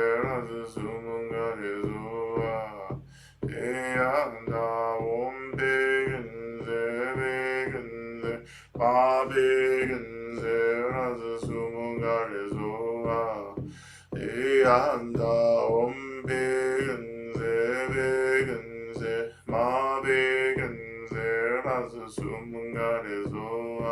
대한다 옴백은세 백은세 마백은세 라스 수문가래소아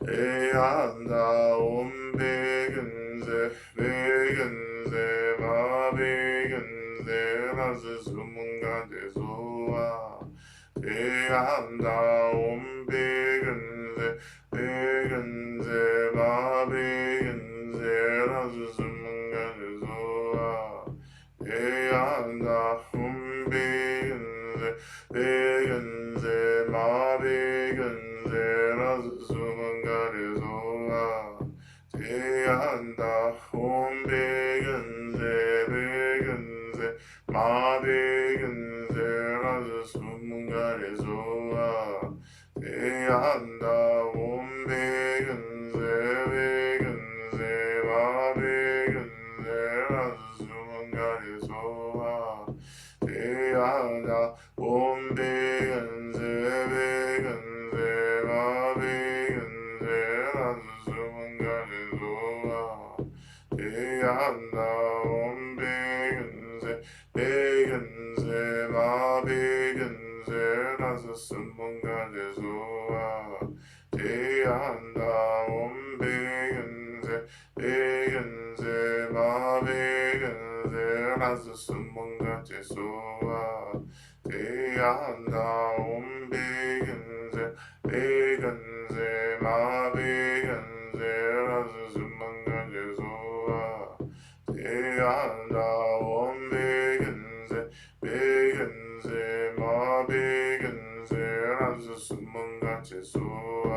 대한다 옴백은세 백은세 마백은세 라스 수문가래소아 대한다 옴백은세 백은세 마백은세 라스 수문가래소아 대한다 옴백은세 백은세 마백은세 라스 수문가래소아 대한다 옴백은세 백은세 마백은세 라스 수문가래소아 대한다 옴백은세 백은세 마백은세 라스 수문가래소아 대한다 옴백은세 백은세 마백은세 라스 수문가래소아 대한다 옴백은세 백은세 마백은세 라스 수문가래소아 대한다 옴백은세 백은세 마백은세 라스 수문가래소아 대한다 옴백은세 백은세 마백은세 라스 수문가래소아 대한다 옴백은세 백은세 마백은세 라스 수문가래소아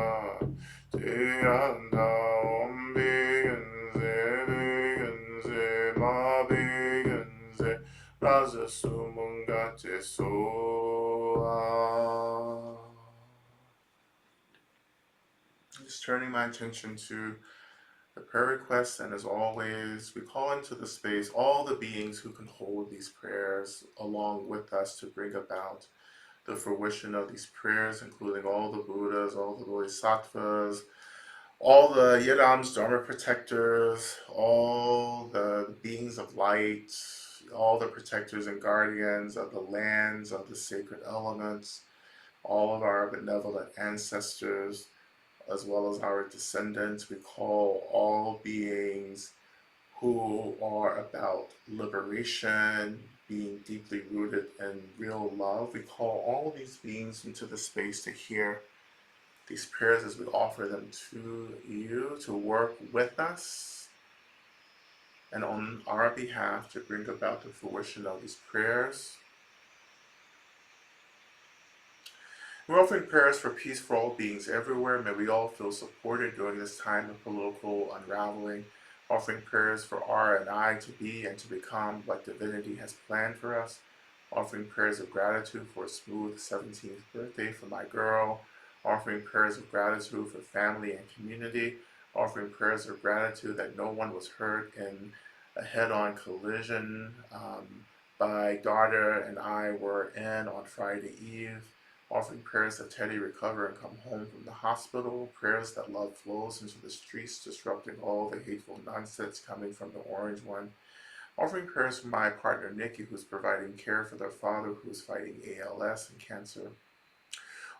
대한다 옴백은세 백은세 마백은세 라스 수문가래소아. Just turning my attention to the prayer requests, and as always, we call into the space all the beings who can hold these prayers along with us to bring about the fruition of these prayers, including all the Buddhas, all the Bodhisattvas, all the Yidams, Dharma protectors, all the beings of light, all the protectors and guardians of the lands, of the sacred elements, all of our benevolent ancestors, as well as our descendants. We call all beings who are about liberation, being deeply rooted in real love. We call all these beings into the space to hear these prayers as we offer them to you, to work with us and on our behalf to bring about the fruition of these prayers. We're offering prayers for peace for all beings everywhere. May we all feel supported during this time of political unraveling. Offering prayers for R and I to be and to become what divinity has planned for us. Offering prayers of gratitude for a smooth 17th birthday for my girl. Offering prayers of gratitude for family and community. Offering prayers of gratitude that no one was hurt in a head-on collision my daughter and I were in on Friday Eve. Offering prayers that Teddy recover and come home from the hospital. Prayers that love flows into the streets, disrupting all the hateful nonsense coming from the orange one. Offering prayers for my partner Nikki, who's providing care for their father who's fighting ALS and cancer.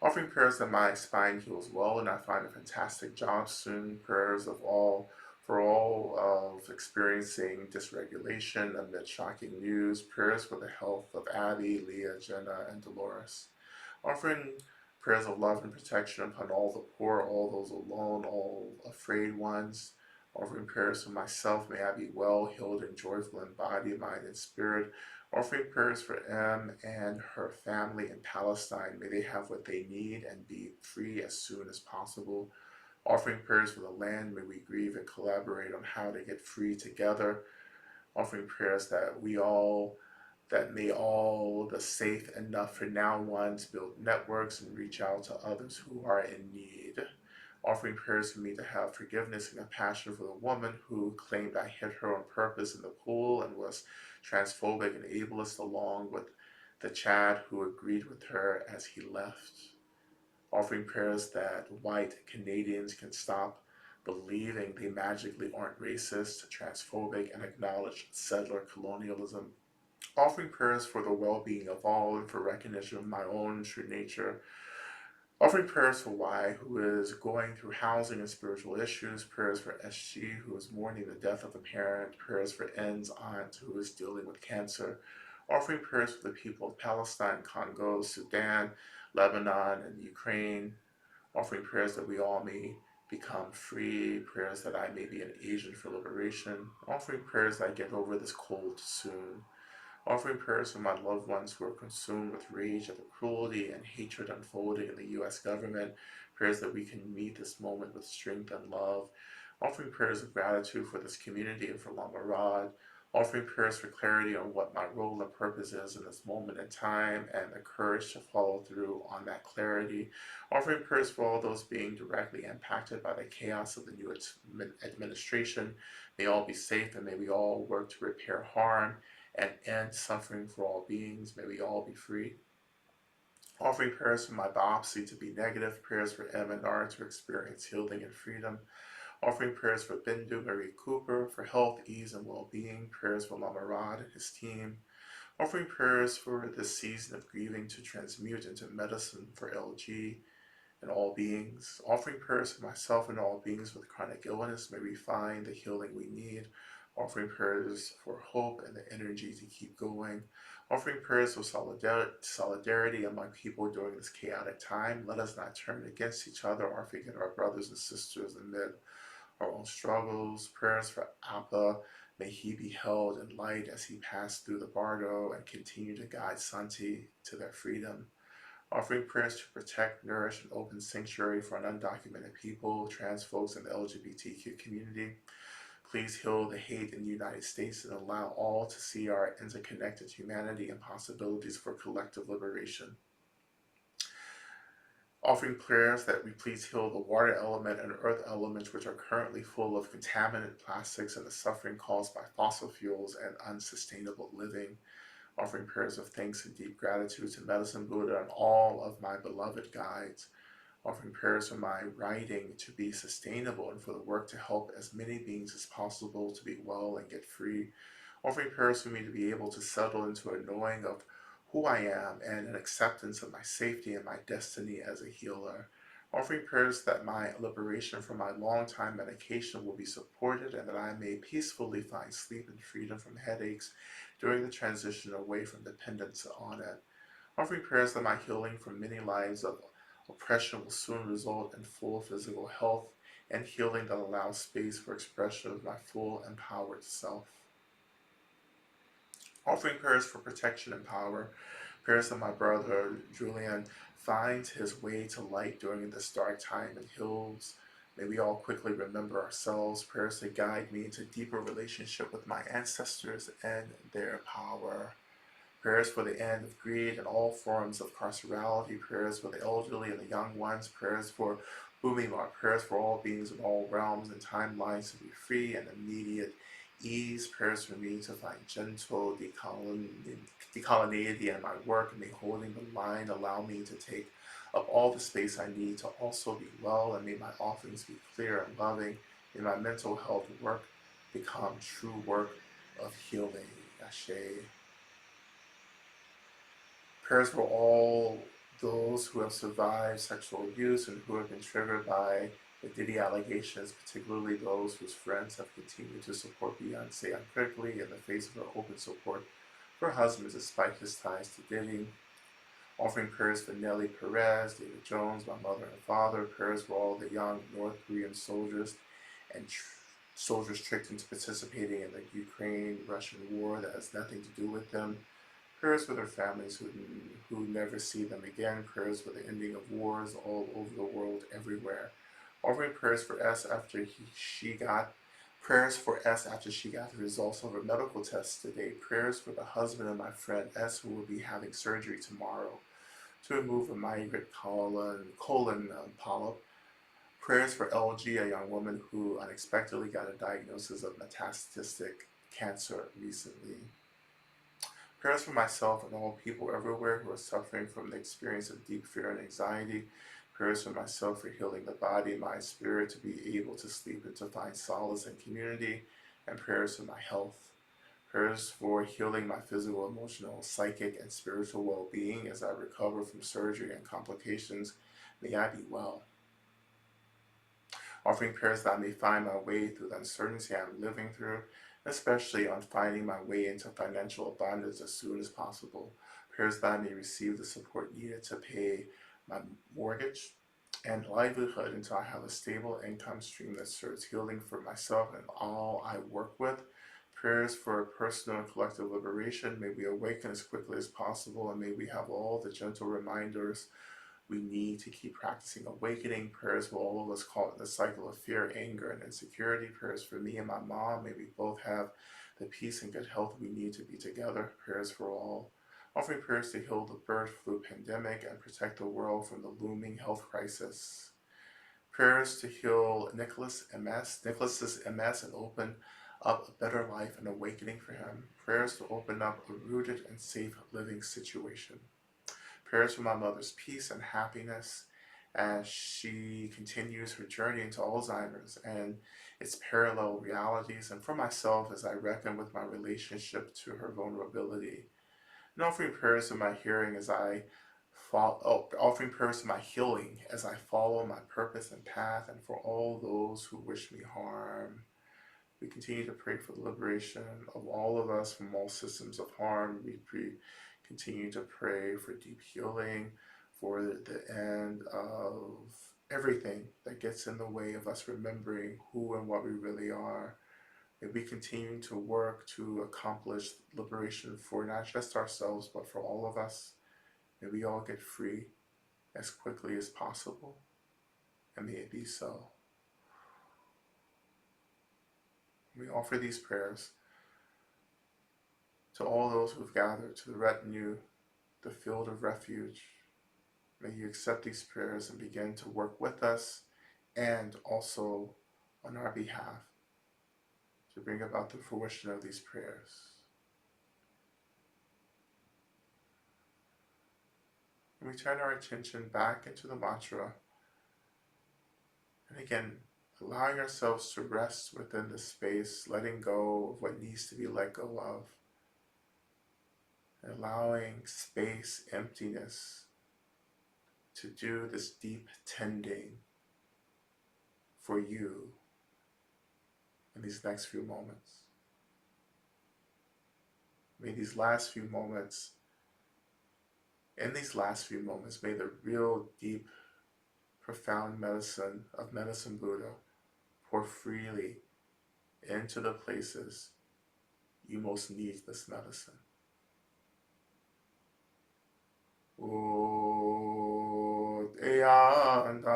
Offering prayers that my spine heals well and I find a fantastic job soon. Prayers of all for all of experiencing dysregulation amid shocking news. Prayers for the health of Abby, Leah, Jenna, and Dolores. Offering prayers of love and protection upon all the poor, all those alone, all afraid ones. Offering prayers for myself, may I be well, healed, and joyful in body, mind, and spirit. Offering prayers for M and her family in Palestine. May they have what they need and be free as soon as possible. Offering prayers for the land. May we grieve and collaborate on how to get free together. Offering prayers that may all the safe enough for now ones build networks and reach out to others who are in need. Offering prayers for me to have forgiveness and compassion for the woman who claimed I hit her on purpose in the pool and was transphobic and ableist, along with the Chad who agreed with her as he left. Offering prayers that white Canadians can stop believing they magically aren't racist, transphobic, and acknowledge settler colonialism. Offering prayers for the well-being of all and for recognition of my own true nature. Offering prayers for Y, who is going through housing and spiritual issues. Prayers for SG, who is mourning the death of a parent. Prayers for N's aunt, who is dealing with cancer. Offering prayers for the people of Palestine, Congo, Sudan, Lebanon, and Ukraine. Offering prayers that we all may become free. Prayers that I may be an agent for liberation. Offering prayers that I get over this cold soon. Offering prayers for my loved ones who are consumed with rage at the cruelty and hatred unfolding in the U.S. government. Prayers that we can meet this moment with strength and love. Offering prayers of gratitude for this community and for Lama Rod. Offering prayers for clarity on what my role and purpose is in this moment in time and the courage to follow through on that clarity. Offering prayers for all those being directly impacted by the chaos of the new administration. May all be safe and may we all work to repair harm and end suffering for all beings. May we all be free. Offering prayers for my biopsy to be negative, prayers for M and R to experience healing and freedom. Offering prayers for Bindu Marie Cooper for health, ease, and well-being. Prayers for Lama Rod and his team. Offering prayers for this season of grieving to transmute into medicine for LG and all beings. Offering prayers for myself and all beings with chronic illness. May we find the healing we need. Offering prayers for hope and the energy to keep going. Offering prayers for solidarity among people during this chaotic time. Let us not turn against each other or forget our brothers and sisters amid our own struggles. Prayers for Appa. May he be held in light as he passed through the Bardo and continue to guide Santi to their freedom. Offering prayers to protect, nourish, and open sanctuary for undocumented people, trans folks, and the LGBTQ community. Please heal the hate in the United States and allow all to see our interconnected humanity and possibilities for collective liberation. Offering prayers that we please heal the water element and earth elements which are currently full of contaminant plastics and the suffering caused by fossil fuels and unsustainable living. Offering prayers of thanks and deep gratitude to Medicine Buddha and all of my beloved guides. Offering prayers for my writing to be sustainable and for the work to help as many beings as possible to be well and get free. Offering prayers for me to be able to settle into a knowing of who I am and an acceptance of my safety and my destiny as a healer. Offering prayers that my liberation from my long-time medication will be supported and that I may peacefully find sleep and freedom from headaches during the transition away from dependence on it. Offering prayers that my healing from many lives of oppression will soon result in full physical health and healing that allows space for expression of my full empowered self. Offering prayers for protection and power. Prayers that my brother Julian finds his way to light during this dark time and heals. May we all quickly remember ourselves. Prayers to guide me into deeper relationship with my ancestors and their power. Prayers for the end of greed and all forms of carcerality. Prayers for the elderly and the young ones. Prayers for Bumimar. Prayers for all beings in all realms and timelines to be free and immediate ease. Prayers for me to find gentle decolonity in my work. May holding the line allow me to take up all the space I need to also be well, and may my offerings be clear and loving. May my mental health work become true work of healing. Ashe. Prayers for all those who have survived sexual abuse and who have been triggered by the Diddy allegations, particularly those whose friends have continued to support Beyonce uncritically in the face of her open support for her husband despite his ties to Diddy. Offering prayers for Nellie Perez, David Jones, my mother and father. Prayers for all the young North Korean soldiers and soldiers tricked into participating in the Ukraine-Russian war that has nothing to do with them. Prayers for their families who never see them again. Prayers for the ending of wars all over the world, everywhere. Offering prayers for S after she got the results of her medical tests today. Prayers for the husband of my friend S who will be having surgery tomorrow to remove a migrant colon polyp. Prayers for LG, a young woman who unexpectedly got a diagnosis of metastatic cancer recently. Prayers for myself and all people everywhere who are suffering from the experience of deep fear and anxiety. Prayers for myself for healing the body, mind, spirit, to be able to sleep and to find solace and community, and prayers for my health. Prayers for healing my physical, emotional, psychic, and spiritual well-being as I recover from surgery and complications. May I be well. Offering prayers that I may find my way through the uncertainty I'm living through, especially on finding my way into financial abundance as soon as possible. Prayers that I may receive the support needed to pay my mortgage and livelihood until I have a stable income stream that serves healing for myself and all I work with. Prayers for personal and collective liberation. May we awaken as quickly as possible, and may we have all the gentle reminders we need to keep practicing awakening. Prayers for all of us caught in the cycle of fear, anger, and insecurity. Prayers for me and my mom. May we both have the peace and good health we need to be together. Prayers for all. Offering prayers to heal the bird flu pandemic and protect the world from the looming health crisis. Prayers to heal Nicholas's MS and open up a better life and awakening for him. Prayers to open up a rooted and safe living situation. Prayers for my mother's peace and happiness as she continues her journey into Alzheimer's and its parallel realities, and for myself as I reckon with my relationship to her vulnerability. And offering prayers for my hearing as I offering prayers for my healing as I follow my purpose and path, and for all those who wish me harm. We continue to pray for the liberation of all of us from all systems of harm. We continue to pray for deep healing, for the end of everything that gets in the way of us remembering who and what we really are. May we continue to work to accomplish liberation for not just ourselves, but for all of us. May we all get free as quickly as possible, and may it be so. We offer these prayers to all those who have gathered, to the retinue, the field of refuge. May you accept these prayers and begin to work with us and also on our behalf to bring about the fruition of these prayers. And we turn our attention back into the mantra, and again, allowing ourselves to rest within the space, letting go of what needs to be let go of, and allowing space, emptiness, to do this deep tending for you in these next few moments. May these last few moments, may the real deep, profound medicine of Medicine Buddha pour freely into the places you most need this medicine. O Eyanda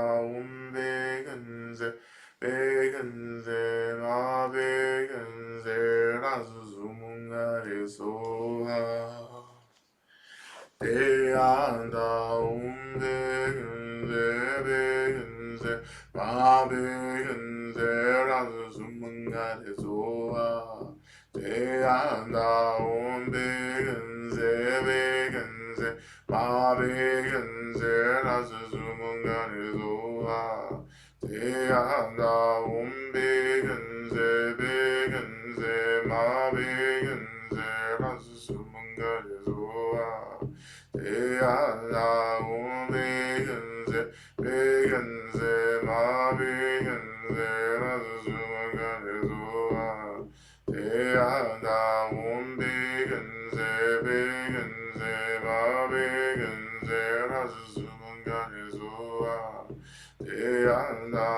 Begenze, Begenze, Ma Begenze, Razumunga Soha. Eyanda Begenze, Begenze, Ma Begenze, Razumunga Soha. Eyanda Begenze, Begenze, Ma Begenze, Razumunga Soha. Eyanda Begenze, Begenze, Ma Begenze, Razumunga Soha. Eyanda Begenze, Begenze, Ma Begenze, Razumunga Soha. Eyanda Begenze, Begenze, Ma Begenze, Razumunga Soha. Eyanda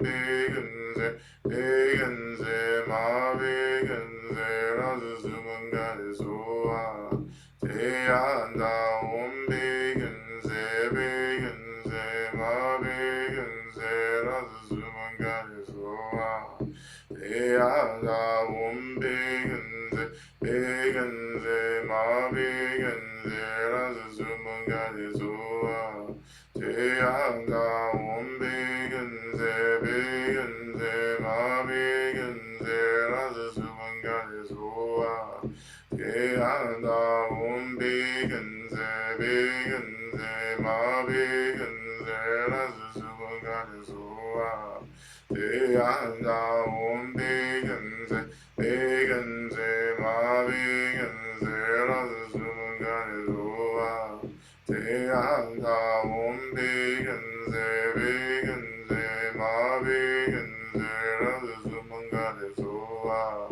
Begenze, Begenze, Ma Begenze, Razumunga Soha. Eyanda Begenze, Begenze, Ma Begenze, Razumunga Soha. Eyanda Begenze, Begenze, Ma Begenze, Razumunga Soha. Eyanda Begenze, Begenze, Ma Begenze, Razumunga Soha. Eyanda Begenze, Begenze, Ma Begenze, 온비근세 비근세 마비근세 라스 수문간에 소와 대한다 온비근세 비근세 마비근세 라스 수문간에 소와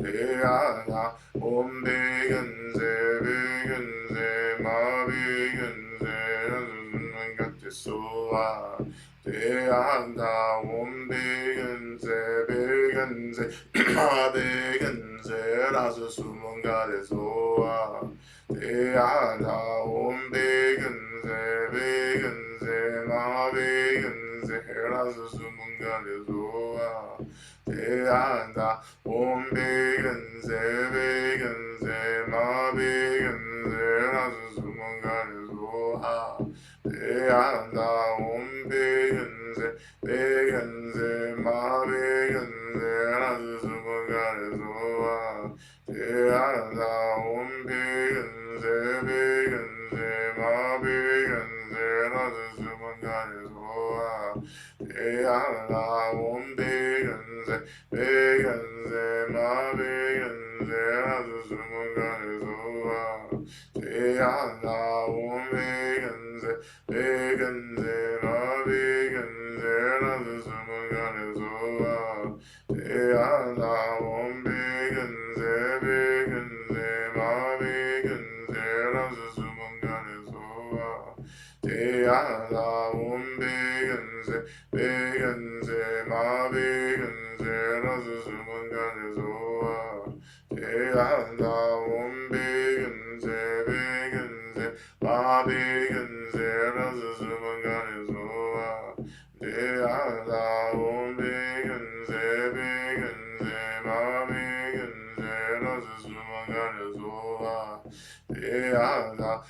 대한다 온비근세 비근세 마비근세 라스 수문간에 소와 대한다 온비근세 비근세 마비근세 라스 수문간에 소와 대한다 온비근세 비근세 마비근세 라스 수문간에 소와 대한다 온비근세 비근세 마비근세 라스 수문간에 소와 대한다 온비근세 비근세 마비근세 라스 수문간에 소와 대한다 온비근세 비근세 마비근세 라스 수문간에 소와 대한다 온비근세 비근세 마비근세 라스 수문간에 소와 대한다 온비근세 비근세 마비근세 라스 수문간에 소와 대한다 온비근세 비근세 마비근세 라스 수문간에 소와 대한다 온비근세 비근세 마비근세 라스 수문간에 소와 대한다 온비근세 비근세 마비근세 라스 수문간에 소와 대한다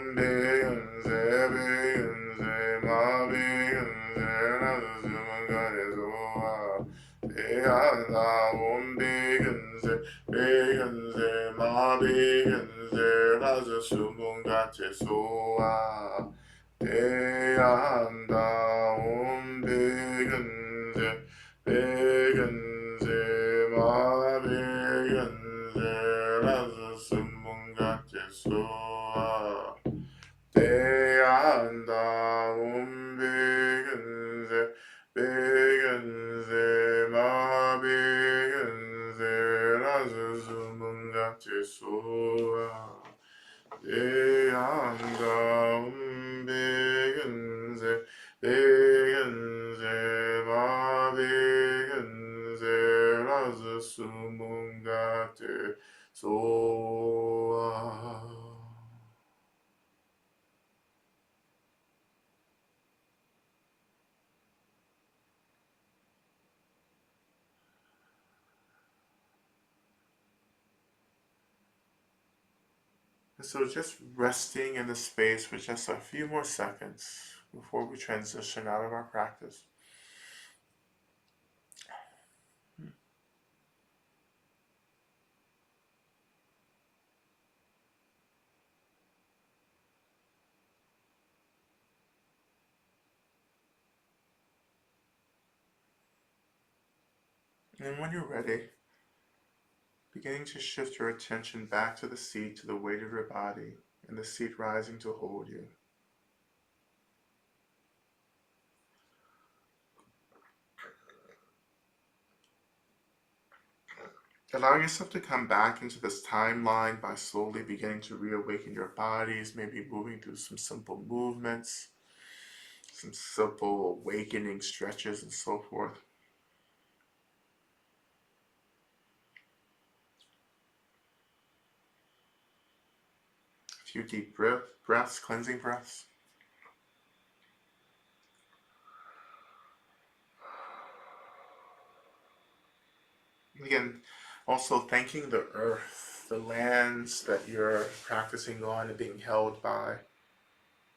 온비근세 비근세 마비근세 라스 수문간에 소와 대한다 온비근세 비근세 마비근세 라스 수문간에 소와 대한다 온비근세 비근세 마비근세 라스 수문간에 소와 대한다 온비근세 비근세 마비근세 라스 수문간에 소와 대한다 온비근세 비근세 마비근세 라스 수문간에 소와 대한다 온비근세 비근세 마비근세 라스 수문간에 소와. So just resting in the space for just a few more seconds before we transition out of our practice. And when you're ready, beginning to shift your attention back to the seat, to the weight of your body, and the seat rising to hold you. Allowing yourself to come back into this timeline by slowly beginning to reawaken your bodies, maybe moving through some simple movements, some simple awakening stretches, and so forth. A few deep breaths, cleansing breaths. Again, also thanking the earth, the lands that you're practicing on and being held by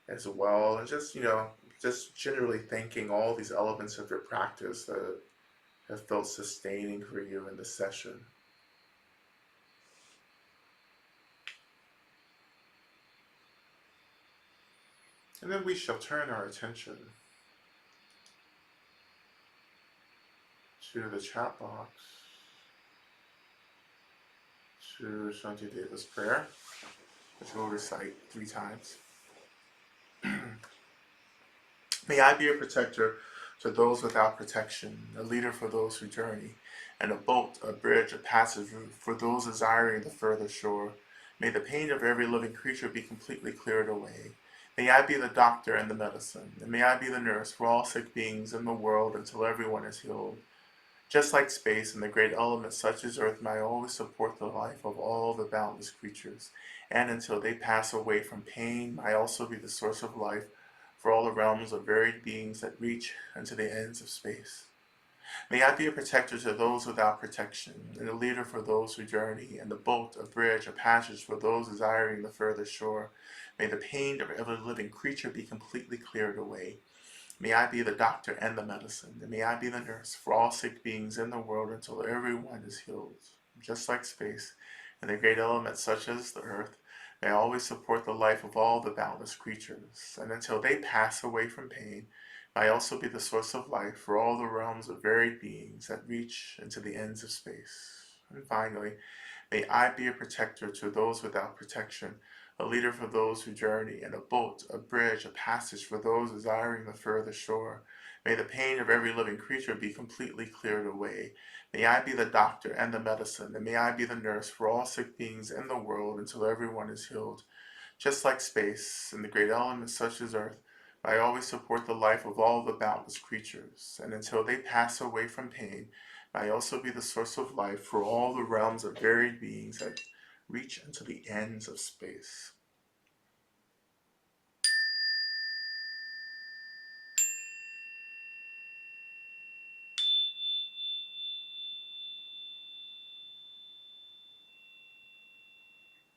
as well. And just generally thanking all these elements of your practice that have felt sustaining for you in the session. And then we shall turn our attention to the chat box to Shanti Deva's prayer, which we'll recite 3 times. May I be a protector to those without protection, a leader for those who journey, and a boat, a bridge, a passage for those desiring the further shore. May the pain of every living creature be completely cleared away. May I be the doctor and the medicine, and may I be the nurse for all sick beings in the world until everyone is healed. Just like space and the great elements such as earth, may I always support the life of all the boundless creatures, and until they pass away from pain, may I also be the source of life for all the realms of varied beings that reach into the ends of space. May I be a protector to those without protection, and a leader for those who journey, and a boat, a bridge, a passage for those desiring the further shore. May the pain of every living creature be completely cleared away. May I be the doctor and the medicine, and may I be the nurse for all sick beings in the world until everyone is healed. Just like space and the great elements such as the earth, may I always support the life of all the boundless creatures, and until they pass away from pain, may I also be the source of life for all the realms of varied beings that reach into the ends of space. And finally, may I be a protector to those without protection, a leader for those who journey, and a boat, a bridge, a passage for those desiring the further shore. May the pain of every living creature be completely cleared away. May I be the doctor and the medicine, and may I be the nurse for all sick beings in the world until everyone is healed. Just like space and the great elements such as earth, I always support the life of all the boundless creatures, and until they pass away from pain, may I also be the source of life for all the realms of varied beings that reach into the ends of space.